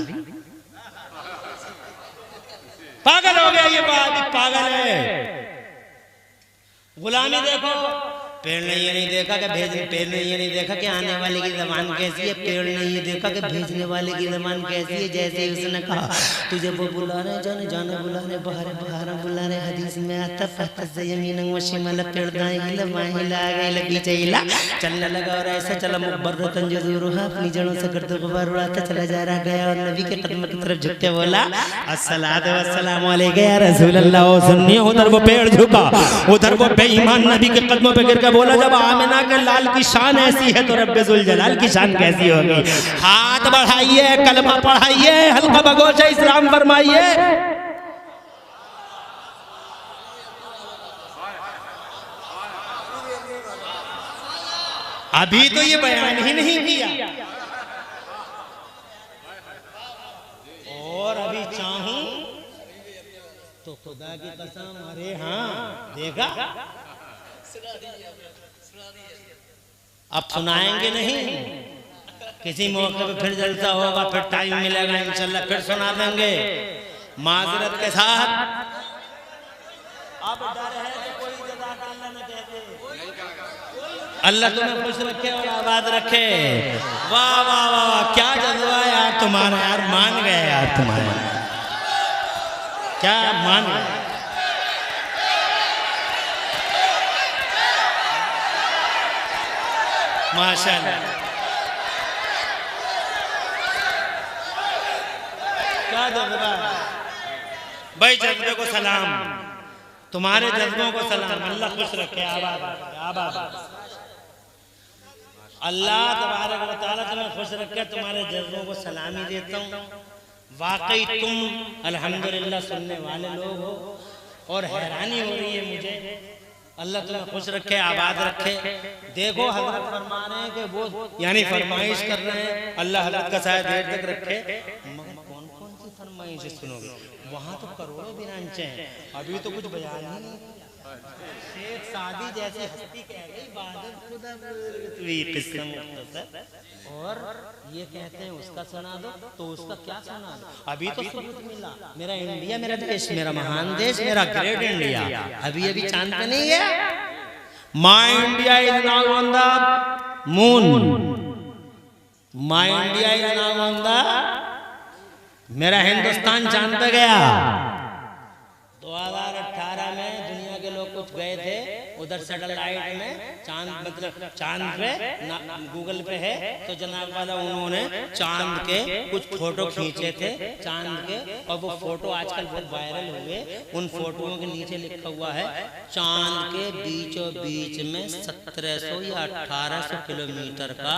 पागल हो गया ये वहाबी, पागल है। गुलामी देखो, पेड़ ने ये नहीं देखा कि पेड़ ने ये नहीं देखा कि आने वाले की ज़बान कैसी है, पेड़ ने ये देखा कि भेजने वाले की ज़बान कैसी है। जैसे उसने कहा तुझे वो बुला रहे, जाने जाने बुला रहे, बाहर बाहर बुला रहे। हदीस में आता फतस यमीन व शिमाल, पेड़ दाएं हिला बाएं हिला आगे हिला पीछे हिला, चलने लगा और ऐसा चला मुबर्रतन जज़ूरुहा, अपनी जड़ों से गर्द गुबार उड़ाता चला जा रहा। गया और नबी के कदम की तरफ झुक के बोला अस्सलातु वस्सलामु अलैका या रसूल अल्लाह। सुनिए उधर वो पेड़ झुका, उधर वो बेईमान नबी के कदमों पे गिर के बोला जब आमिना के लाल की शान ऐसी है तो रब्बे जुल जलाल की शान कैसी होगी। हाथ बढ़ाइए, कलमा पढ़ाइए, हल्का बगोशा इस्लाम फरमाइए। अभी तो ये बयान ही नहीं किया और अभी चाहूं तो खुदा की कसम, अरे हाँ देखा, अब सुनाएंगे नहीं, किसी मौके पे फिर जलसा होगा, फिर टाइम मिलेगा इंशाल्लाह फिर सुना देंगे माजरत के साथ। अब डर है कि कोई जज़ाकल्लाह न कह दे। अल्लाह तुम्हें खुश रखे और आबाद रखे। वाह वाह वाह, क्या जज्बा यार तुम्हारा, यार मान गए यार तुम्हारे, क्या मान गए। माशाअल्लाह, क्या जज्बा भाई, जज्बे को सलाम, तुम्हारे जज्बों को सलाम। अल्लाह खुश रखे, आबाद आबाद। अल्लाह तबारक व तआला तुम्हें खुश रखे, तुम्हारे जज्बों को सलामी देता हूँ। वाकई तुम अल्हम्दुलिल्लाह सुनने वाले लोग हो और हैरानी हो रही है मुझे। अल्लाह तुम्हें खुश रखे, आबाद रखे। देखो हजरत फरमा रहे हैं कि वो यानी फरमाइश कर रहे हैं, अल्लाह हजरत का शायद देर तक रखे। मगर कौन कौन सी फरमाइश सुनोगे, वहाँ तो करोड़ों बिरांचे हैं, अभी तो कुछ बयान ही नहीं। शेख सादी जैसी हस्ती कह गई और ये कहते हैं उसका सुना दो, तो उसका क्या सुना दो। अभी तो सबूत मिला, मेरा इंडिया, मेरा देश, मेरा महान देश, मेरा ग्रेट इंडिया अभी अभी चांद पे नहीं है। My India is now on the moon, my India is now on the, मेरा हिंदुस्तान चांद पे गया। 2018 में दुनिया के लोग कुछ गए थे उधर सैटेलाइट में, चांद मतलब चांद पे गूगल पे है तो जनाब वाला उन्होंने चांद के कुछ फोटो खींचे थे चांद के, और वो फोटो आजकल बहुत वायरल हुए। उन फोटोओं के नीचे लिखा हुआ है चांद के बीचों बीच में 1700 या 1800 किलोमीटर का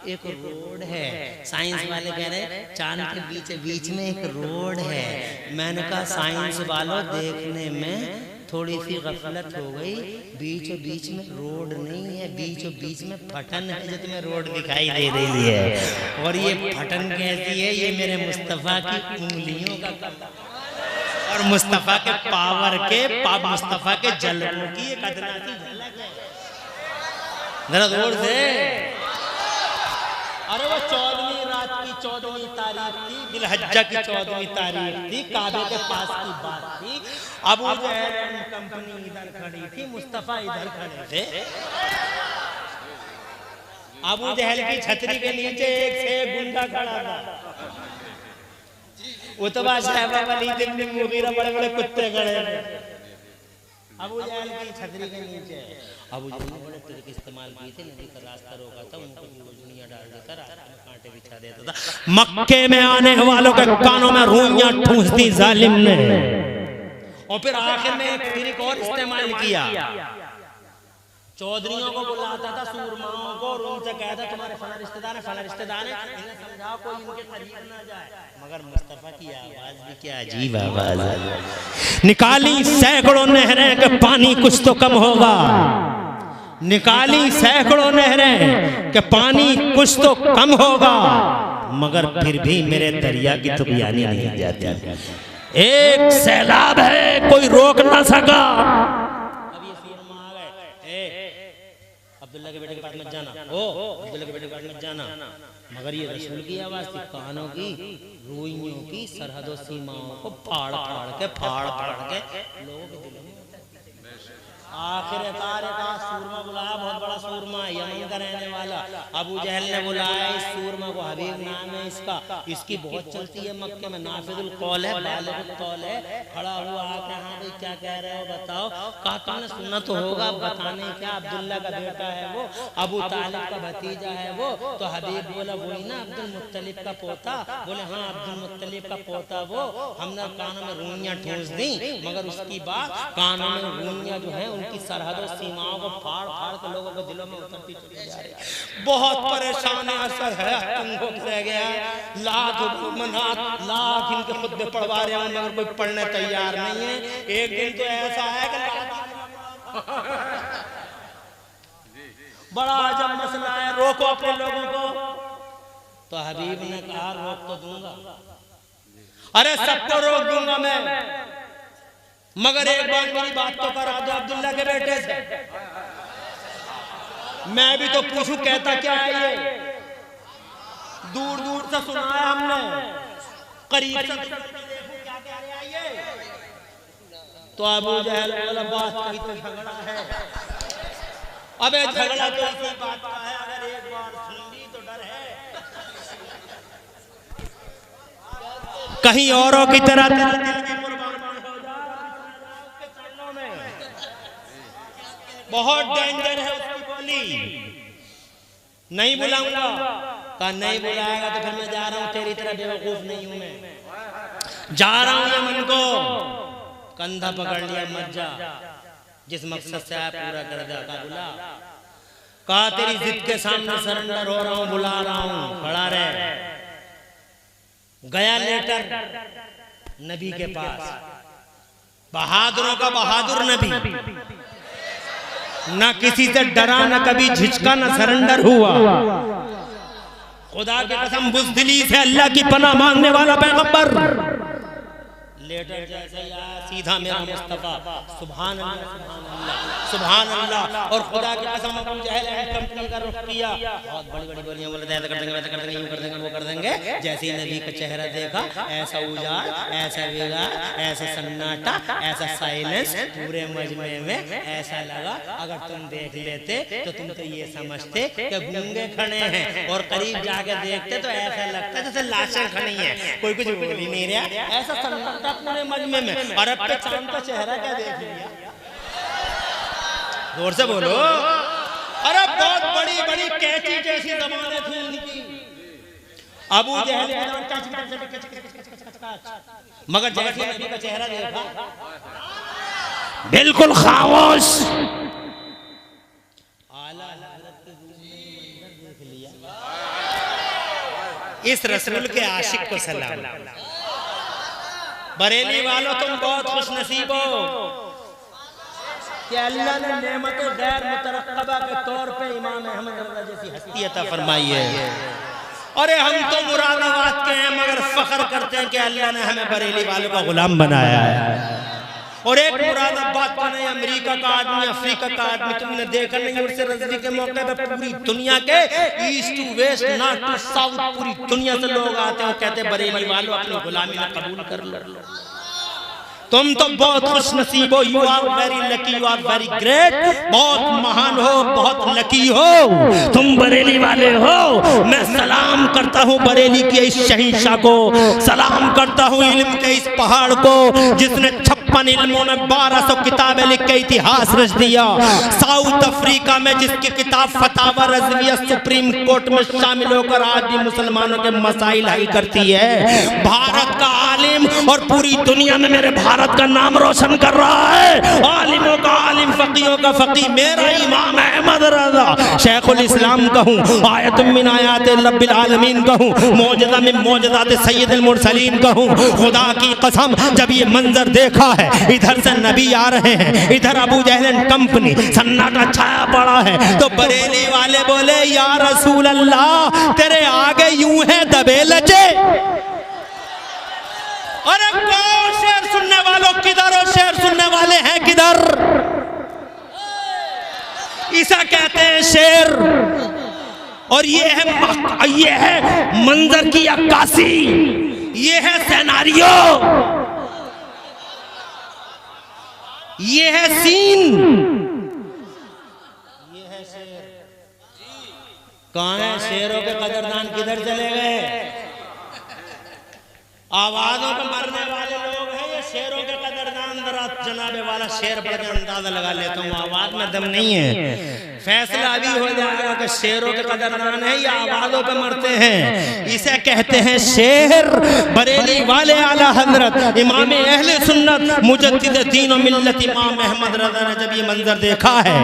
एक रोड है। साइंस वाले कह रहे हैं चांद के बीच में एक रोड है। मैंने कहा साइंस वालों देखने में थोड़ी सी गफलत हो गई, बीचों बीच में रोड नहीं है, बीचों बीच में फटन है जो तुम्हें रोड दिखाई दे रही है। और ये फटन कैसी है, ये मेरे मुस्तफ़ा की उंगलियों का और मुस्तफ़ा के पावर के मुस्तफ़ा के जलवों की एक अदनासी झलक है। जरा जोर से, अरे वो 14वीं रात की 14वीं तारीख थी, दिलहज्जा की 14वीं तारीख थी, काबे के पास की बात थी। अबू जहल कंपनी इधर खड़ी थी, मुस्तफा इधर खड़े थे। अबू जहल की छतरी के नीचे एक से गुंडा खड़ा था। उतबा साहबा वलीद इब्न मुगीरा बड़े बड़े कुत्ते खड़े थे अबू जहल की छतरी के नीचे। अबू जहल ने बड़े तरीके इस्तेमाल किए थे, नबी का रास्ता रोका था, उनको रोशनियां डाल देता, रास्ते में कांटे बिछा देता था। मक्के में आने वालों के कानों में रूइयां ठूंस दी जालिम ने। और फिर आखिर में एक ट्रिक और इस्तेमाल किया। चौधरियों को बुलाता था, सूरमाओं को, और उनसे कहता तुम्हारे फला रिश्तेदार है, इन्हें समझाओ कोई इनके करीब ना जाए। मगर मुस्तफा की आवाज भी क्या अजीब आवाज है। निकाली सैकड़ों नहरें के पानी कुछ तो कम होगा, निकाली सैकड़ों नहरें के पानी कुछ तो कम होगा, मगर फिर भी मेरे दरिया की तो बयानी नहीं जाती। एक सैलाब है, कोई रोक ना सका। अब्दुल्ला के बेटे के पास मत जाना, ओ अब्दुल्ला के बेटे के पास मत जाना। मगर ये रसूल की आवाज थी, कानों की, रूइयों की, सरहदों सीमाओं को फाड़ फाड़ के लोगों के दिलों में। आखिरकार एक सूरमा बुलाया, बहुत बड़ा सूरमा, यमन का रहने वाला। अबू जहल ने बुलाया इस सूरमा को, हबीब नाम है इसका, इसकी बहुत चलती है मक्के में, नाफिजुल कौल है, बालिगुल कौल है। खड़ा हुआ आके, हाँ भाई क्या कह रहे हो बताओ। कहा तुमने सुनना तो होगा, बताने क्या, अब्दुल्ला का बेटा है वो, अबू तालिब का भतीजा है वो। तो हबीब बोला वही ना अब्दुल मुत्तलिब का पोता। बोले हाँ अब्दुल मुत्तलिब का पोता वो। हमने कानों में रूइयां ठूंस दी, मगर उसकी बात कानों में रूइयां जो है की सरहदों सीमाओं को फाड़ फाड़ के लोगों के दिलों में उतरती चली जा रही है। बहुत परेशान असर है, तुमको रह गया, लाख इनके खुतबे पढ़वा रहे हैं, मगर कोई पढ़ने तैयार नहीं है। एक दिन तो ऐसा है कि बड़ा अजब मसला है, रोको अपने लोगों को। तो हबीब ने कहा रोक तो दूंगा, अरे सबको रोक दूंगा मैं, मगर एक बार मेरी बात तो करा दो अब्दुल्ला के बेटे से। मैं भी तो पूछूं कहता क्या है ये। दूर दूर से सुना है हमने, करीब से क्या कह रहा है ये। तो अबू जहल बोला बात कही तो झगड़ा है। अबे झगड़ा तो ऐसी बात का है, अगर एक बार सुन ली तो डर है कहीं औरों की तरह बहुत डेंजर है उसकी बोली। नहीं बुलाऊंगा, कहा नहीं बुलाएगा तो फिर मैं जा रहा हूं, तेरी तरह बेवकूफ नहीं हूं मैं, जा रहा हूं यमन को। कंधा पकड़ लिया, मत जा, जिस मकसद से आया पूरा कर दे। कहा बुला, कहा तेरी जिद के सामने सरेंडर हो रहा हूं, बुला रहा हूं, खड़ा रहे। गया लेटर नबी के पास, बहादुरों का बहादुर नबी, ना किसी से डरा, ना कभी झिझका, ना सरेंडर हुआ। खुदा की कसम बुज़दिली से अल्लाह की पनाह मांगने वाला पैगंबर। लेटर जैसे ही आया सीधा मेरा मुस्तफा, सुभान अल्लाह सुभान अल्लाह। और खुदा की कसम अबू जहल एंड कंपनी का रुख किया, बहुत बड़ी बड़ी बोलियां बोले, ऐसा कर देंगे, वैसा कर देंगे, यूं कर देंगे, वो कर देंगे। जैसे ही नबी का चेहरा देखा, ऐसा उजाड़, ऐसा बिगाड़, ऐसा सन्नाटा, ऐसा साइलेंस पूरे मजमे में। ऐसा लगा अगर तुम देख लेते तो तुम तो ये समझते कि गूंगे खड़े हैं, और करीब जाके देखते तो ऐसा लगता जैसे लाशें खड़ी हैं, कोई कुछ बोल ही नहीं रहा। ऐसा सन्नाटा पूरे मजमे में। अरब पे चांद का चेहरा क्या देख लिया, जोर से बोलो। अरे बहुत बड़ी बड़ी कैची जैसी ज़बानें थी उनकी। अबू जहल मगर जैसे नबी का चेहरा देखा बिल्कुल खामोश। आला हज़रत के मंजर देख लिया। इस रसूल के आशिक को सलाम। बरेली वालों तुम बहुत खुश नसीब हो कि अल्लाह ने नेमत गैर मुतरक्कबा के तौर पे इमाम अहमद रज़ा जैसी हस्ती अता फरमाई है। अरे हम तो मुरादाबाद के हैं, मगर फख्र करते हैं कि अल्लाह ने हमें बरेली वालों का गुलाम बनाया है। और एक मुरादाबाद का नहीं, अमेरिका का आदमी, अफ्रीका का आदमी, तुमने देखा नहीं उर्स रज़वी के मौके पर पूरी दुनिया के east to west, north to south, पूरी दुनिया से लोग आते हैं और कहते हैं बरेली वालों अपनी गुलामी में कबूल कर लो। तुम तो बहुत खुश नसीब हो, you are very lucky, you are very great, बहुत महान हो, बहुत लकी हो, तुम बरेली वाले हो। मैं सलाम करता हूँ बरेली के इस शहींशाह को, सलाम करता हूँ इल्म के इस पहाड़ को जिसने 56 इल्मों में 1200 किताबें लिख के इतिहास रच दिया। साउथ अफ्रीका में जिसकी किताब फतावा रज़विया सुप्रीम कोर्ट में शामिल होकर आज भी मुसलमानों के मसाइल हल करती है। भारत का आलिम और पूरी दुनिया में मेरे भारत का नाम रोशन कर रहा है। आलिमों का आलिम, फकीहों का फकीह मेरा इमाम अहमद रज़ा शेखुल इस्लाम कहूँ, आयत मिन आयात रब्बिल आलमीन कहूँ, मौजज़ा मिन मौजज़ात सय्यदुल मुरसलीन कहूँ। खुदा की कसम जब ये मंजर देखा है, इधर से नबी आ रहे हैं, इधर अबू जहल कंपनी, सन्नाटा छाया पड़ा है, तो बरेली वाले बोले या रसूल अल्लाह तेरे आगे यूं है दबे लचे। अरे कौन शेर सुनने वालों किधर हो, शेर सुनने वाले हैं किधर? इसा कहते हैं शेर। और ये है मंजर की अक्कासी, ये है सिनेरियो, ये है सीन, ये है शेर। कहाँ है शेरों के कदरदान, किधर चले गए? आवाजों पे मरने वाले लोग हैं ये शेरों के कदरदान। जरा जनाबे वाला शेर पढ़ के अंदाजा लगा लेता हूँ, आवाज में दम नहीं है। फैसला अभी हो जाएगा कि शेरों के कदरदान है या आवाजों पे मरते हैं। इसे कहते हैं शेर। बरेली वाले आला हजरत इमाम अहले सुन्नत मुजद्दिद दीन और मिल्लत इमाम अहमद रज़ा ने जब ये मंजर देखा है,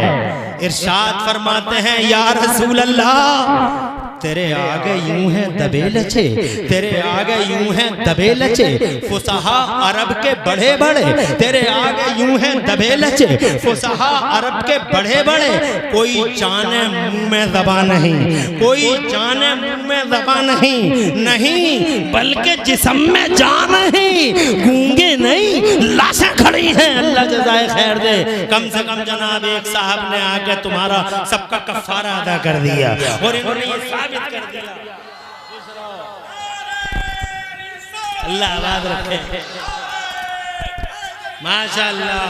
इरशाद फरमाते हैं या रसूल अल्लाह तेरे आगे यूं है दबे लचे, तेरे आगे यूं है दबे लचे फुसहा अरब के बड़े बड़े, तेरे आगे यूं है दबे लचे फुसहा अरब के बड़े बड़े। कोई जाने मुंह में ज़बां नहीं, कोई जाने मुंह में ज़बां नहीं, नहीं बल्कि जिस्म में जान है, गूंगे नहीं लाशें खड़ी हैं। अल्लाह जज़ाए खैर दे। कम से कम जनाब एक साहब ने आके तुम्हारा सबका कफ़ारा अदा कर दिया और इन्होंने ये साबित कर दिया। अल्लाह आबाद रखे, माशाअल्लाह।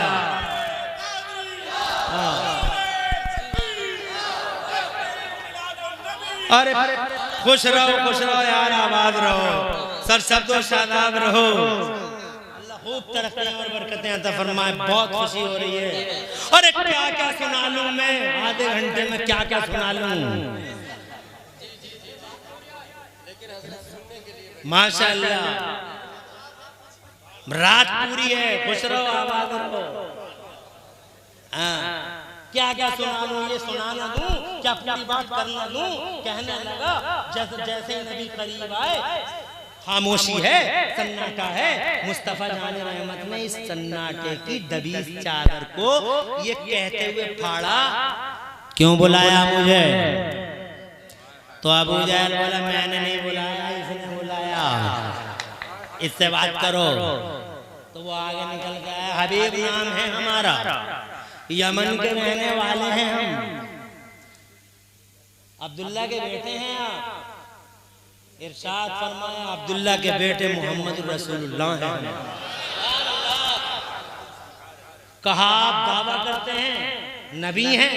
अरे खुश रहो यार, आबाद रहो, सर शब्दों शादाब रहो। अल्लाह खूब तरक्की और बरकतें अता फरमाए। बहुत खुशी हो रही है। अरे क्या क्या सुना लूं मैं, आधे घंटे में क्या क्या सुना लूं। माशाअल्लाह रात पूरी है, खुश रहो, आबाद रहो। क्या क्या सुना लूं, ये सुनाना दूं, क्या पूरी बात करना दूं? कहने लगा जैसे नबी करीब आए, खामोशी है, सन्नाटा है। मुस्तफा जान रहमत ने इस सन्नाटे की दबी चादर को ये कहते हुए फाड़ा, क्यों बुलाया मुझे? तो अबू जहल बोला मैंने नहीं बुलाया, इसने बुलाया, इससे बात करो। तो वो आगे निकल गया। हबीब नाम है हमारा, यमन के रहने वाले हैं हम, अब्दुल्ला के बेटे हैं आप। इरशाद फरमाया अब्दुल्ला के बेटे मोहम्मद रसूलुल्लाह हैं। कहा आप दावा करते हैं नबी हैं,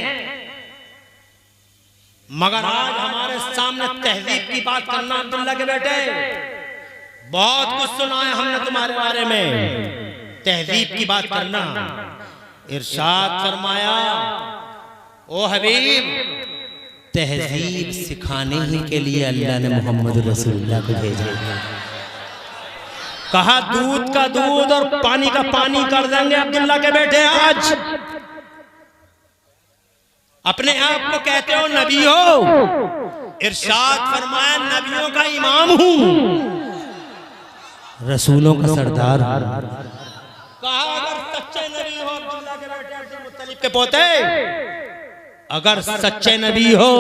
मगर आज हमारे सामने तहजीब की बात करना। अब्दुल्ला के बेटे बहुत कुछ सुना है हमने तुम्हारे बारे में, तहजीब की बात करना। इरशाद फरमाया ओ हबीब, तहजीब सिखाने ही के लिए अल्लाह ने मोहम्मद रसूलुल्लाह को भेजा। कहा दूध का दूध और पानी का पानी कर देंगे अब्दुल्ला के बेटे। आज अपने आप को कहते हो नबी हो, इरशाद फरमाया नबियों का इमाम हूं, रसूलों का सरदार। कहा अगर सच्चे नबी हो अब्दुल्ला के बेटे अब्दुल मुत्तलिब के पोते, अगर सच्चे नबी हो,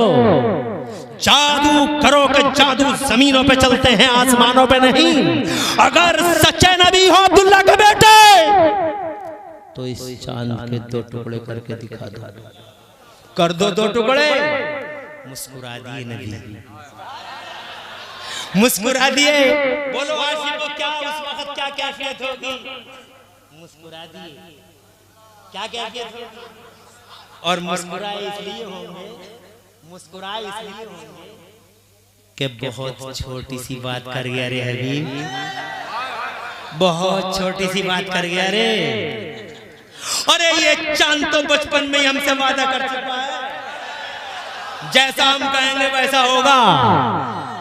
जादू करो कि जादू जमीनों पे चलते हैं आसमानों पे नहीं। अगर सच्चे नबी हो अब्दुल्ला के बेटे, तो इस चांद के 2 टुकड़े करके दिखा दो। कर दो 2 टुकड़े। मुस्कुरा दिए नबी, मुस्कुरा दिए। बोलो आशिक को क्या उस वक्त क्या कैफियत होगी? मुस्कुरा दिए, क्या कैफियत होगी? और मुस्कुराए इसलिए होंगे, मुस्कुराए इसलिए होंगे कि बहुत छोटी सी बात कर गया रे हबीब, बहुत छोटी सी बात कर गया रे। अरे ये चांद तो बचपन में ही हमसे वादा कर चुका है, जैसा हम कहेंगे वैसा होगा।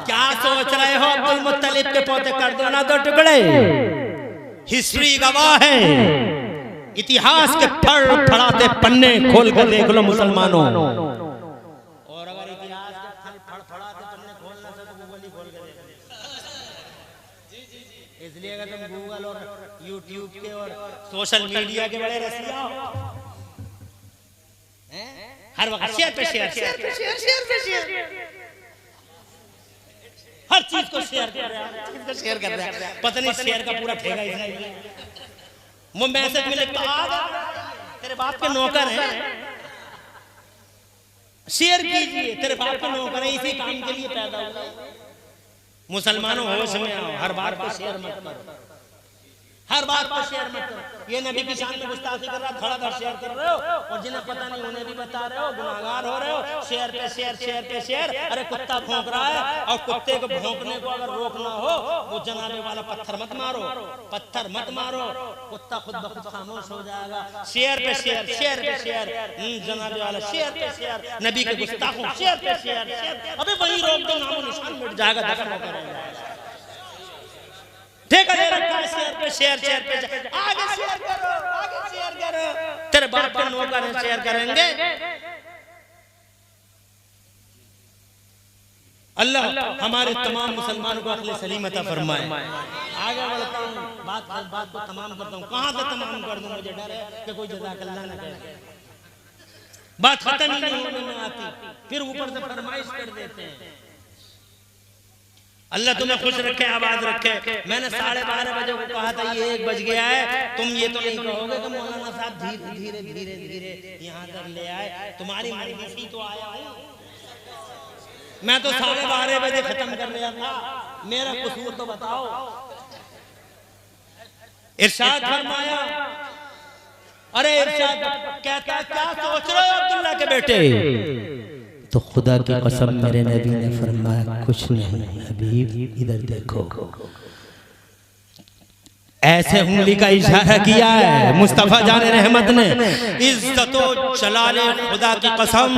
क्या सोच रहे हो अब्दुल मुत्तलिब के पोते? कर दो ना 2 टुकड़े। हिस्ट्री गवाह है, इतिहास के फड़फड़ाते पन्ने खोल कर देख लो मुसलमानों। और अगर इतिहास के फड़फड़ाते पन्ने खोलना से तो गूगल ही खोल कर इसलिए अगर तुम गूगल और यूट्यूब के और सोशल मीडिया के बड़े रसिया हो, हर वक्त शेयर पे शेयर, शेयर पे शेयर, शेयर पे शेयर, हर चीज को शेयर कर रहा है, शेयर कर रहा है। पता नहीं शेयर का पूरा ठेका इसने। वो मैसेज मिले तेरे बाप के नौकर हैं, शेयर कीजिए, तेरे बाप के नौकर हैं, इसी काम के लिए पैदा हुआ। मुसलमानों होश में आओ, हर बात को शेयर मत करो, हर बात को शेयर मत करो। ये नबी की शान में गुस्ताखी कर रहा है, धड़ाधड़ शेयर कर रहे हो, और जिन्हें पता नहीं उन्हें भी बता रहे हो, गुनाहगार हो रहे हो। शेयर पे शेयर, शेयर पे शेयर। अरे कुत्ता भौंक रहा है, और कुत्ते को भौंकने को अगर रोकना हो, वो जनाबे वाला पत्थर मत मारो, पत्थर मत मारो, कुत्ता खुद ब खुद खामोश हो जाएगा। शेयर पे शेयर, शेयर पे शेयर, जनाबे वाला शेयर पे शेयर, नबी के गुस्ताखों शेयर पे शेयर, शेयर। अबे वही रोक दो, नामो निशान मिट जाएगा, दफन होकर रहेगा। ठेका दे रखा है शेयर पे शेयर, शेयर पे शेयर। आगे शेयर करो, आगे शेयर करो, तेरे बाप के नौकर हैं, शेयर करेंगे। अल्लाह हमारे तमाम मुसलमानों को अक्ल सलीम अता फरमाए। आगे बढ़ता हूँ, बात को तमाम करता हूँ। कहाँ से तमाम कर दूं? मुझे डर है कि कोई जज़ाकल्लाह ना करे। बात खत्म ही नहीं होने में आती, फिर ऊपर से फरमाइश कर देते हैं। अल्लाह तुम्हें खुश रखे, आबाद रखे। मैंने 12:30 बजे को कहा था, ये 1 बज गया है। तुम ये तो नहीं कहोगे कि मौलाना साहब धीरे धीरे धीरे धीरे यहाँ तक ले आए, तुम्हारी मर्जी थी तो आया हूँ। मैं तो 12:30 बजे खत्म कर लिया था, मेरा कसूर तो बताओ। इरशाद फरमाया, अरे इरशाद कहता क्या सोच रहे हो अब्दुल्ला के बेटे? तो खुदा की कसम मेरे नबी ने फरमाया, कुछ नहीं हबीब, इधर देखो। ऐसे उंगली का इशारा किया है मुस्तफा जाने रहमत ने। इज्जतो जलाले खुदा की कसम,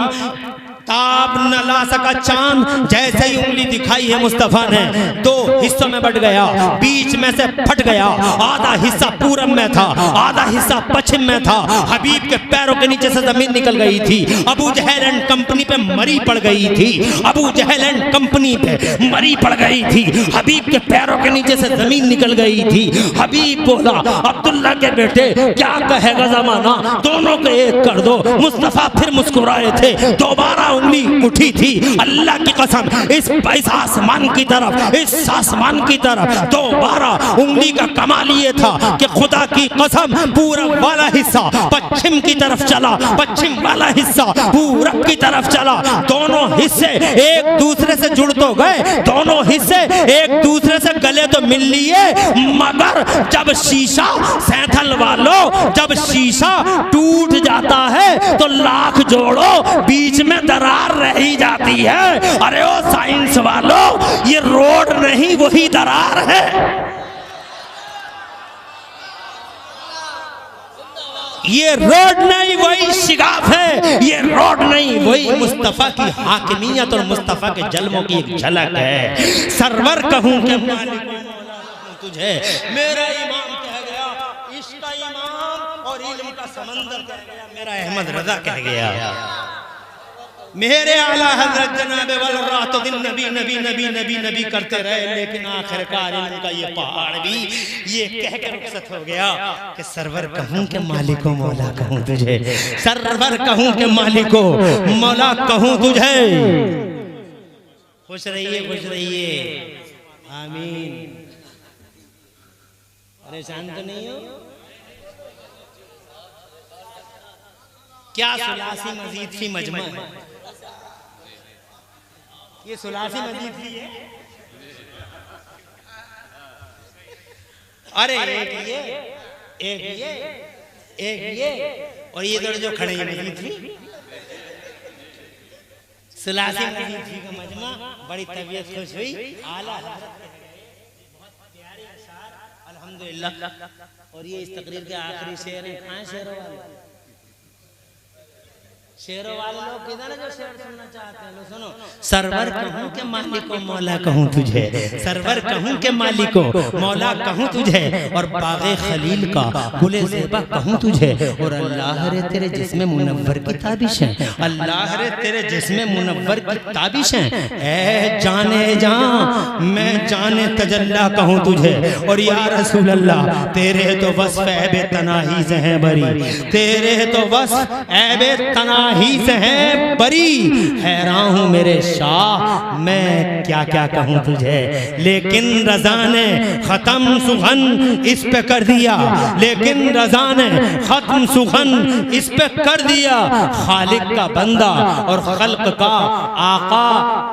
ताब न ला सका चांद, जैसे ही उंगली दिखाई है मुस्तफा ने, 2 हिस्सों में बट गया, बीच में से फट गया। आधा हिस्सा पूरब में था, आधा हिस्सा पश्चिम में था। हबीब के पैरों के नीचे से जमीन निकल गई थी। अबू जहल एंड कंपनी पे मरी पड़ गई थी, अबू जहल एंड कंपनी पे मरी पड़ गई थी। हबीब के पैरों के नीचे से जमीन निकल गई थी। हबीब बोला, अब्दुल्ला के बेटे क्या कहेगा जमाना, दोनों को एक कर दो। मुस्तफा फिर मुस्कुराए थे, दोबारा उंगली उठी थी। अल्लाह की कसम, इस आसमान की तरफ, इस आसमान की तरफ दोबारा उंगली का कमाल ये था कि खुदा की कसम पूरब वाला हिस्सा पश्चिम की तरफ चला, पश्चिम वाला हिस्सा पूरब की तरफ चला। दोनों हिस्से एक दूसरे से जुड़ तो गए, दोनों हिस्से एक दूसरे से गले तो मिल लिए, मगर जब शीशा, सैंथल वालों, जब शीशा टूट जाता है तो लाख जोड़ो बीच में दरार रह ही जाती है। अरे ओ साइंस वालों, ये रोड नहीं वही दरार है। ये रोड नहीं वही शिगाफ है, ये रोड नहीं वही मुस्तफा की हाकिमियत और मुस्तफा के जलमों की एक झलक है। सरवर कहूं कि तुझे मेरा इमाम कह गया, इश्क का इमाम और इल्म का समंदर कह गया, मेरा अहमद रजा कह गया। मेरे आला हजरत जनाबे वाला रातों दिन नबी नबी नबी नबी नबी करते रहे, लेकिन आखिरकार इनका ये पहाड़ भी ये कह के रुखसत हो गया कि सरवर कहूं के मालिको मौला कहूं तुझे, सरवर कहूं के मालिको मौला कहूं तुझे। खुश रहिए, खुश रहिए, आमीन। परेशान तो नहीं हो? क्या सुलासी मजीद फी मजमा है? ये सुलासी मजीद फी है। अरे एक ये और ये दोनों जो खड़े हैं मजीद फी, सुलासी मजीद फी का मजमा। बड़ी तबीयत खुश हुई। आला बहुत प्यारे अशार अल्हम्दुलिल्लाह। और ये इस तकरीर के आखिरी शेर है। कहाँ शेरों वाले? शेरों वाले लोग किधर है जो शेर सुनना चाहते हैं? लो सुनो। सरवर कहूँ के मालिको मौला कहूँ तुझे, सरवर कहूँ के मालिको मौला कहूँ तुझे, और बागे खलील का गुले ज़ेबा कहूँ तुझे। और अल्लाह रे तेरे जिस्म मुनव्वर की ताबिश है, अल्लाह रे तेरे जिस्म मुनव्वर की ताबिश है। ऐ जाने जान मैं जाने तजल्ला कहूँ तुझे। और या रसूल अल्लाह तेरे तो वस्फ़ ऐबे तनाही से हैं बरी, तेरे तो वस्फ़ ऐबे तनाही से है बरी। हैरान हूँ मेरे शाह मैं क्या क्या कहूँ तुझे। लेकिन रज़ा ने ख़त्म सुखन इस पे कर दिया, लेकिन रज़ा ने ख़त्म सुखन इस पे कर दिया। खालिक का बंदा और खल्क का आका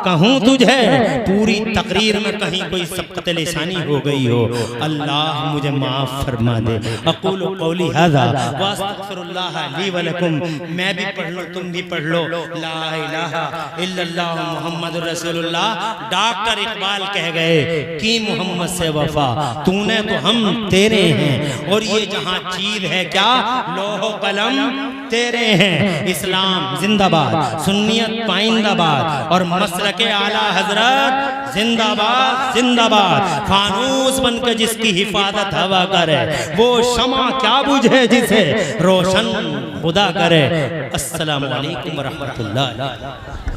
कहूँ तुझे। पूरी तकरीर में कहीं कोई सबक़त लिसानी हो गई हो, अल्लाह मुझे माफ़ फरमा दे। अक़ूलु क़ौली हाज़ा व अस्तग़फ़िरुल्लाह ली व लकुम। मैं भी पढ़ लो, तुम भी पढ़ लो। ला इलाहा इल्लल्लाह मुहम्मदुर रसूलुल्लाह। डॉक्टर इकबाल कह गए कि मोहम्मद से वफा तूने तो हम तेरे हैं। और ये जहां चीज है क्या लोहो कलम तेरे हैं। इस्लाम जिंदाबाद, सुन्नियत पाइंदाबाद और मसलके आला हजरत जिंदाबाद जिंदाबाद। फानूस बनकर जिसकी हिफाजत हवा करे, वो शमा क्या बुझे जिसे रोशन खुदा करे। अस्सलामु अलैकुम व रहमतुल्लाह।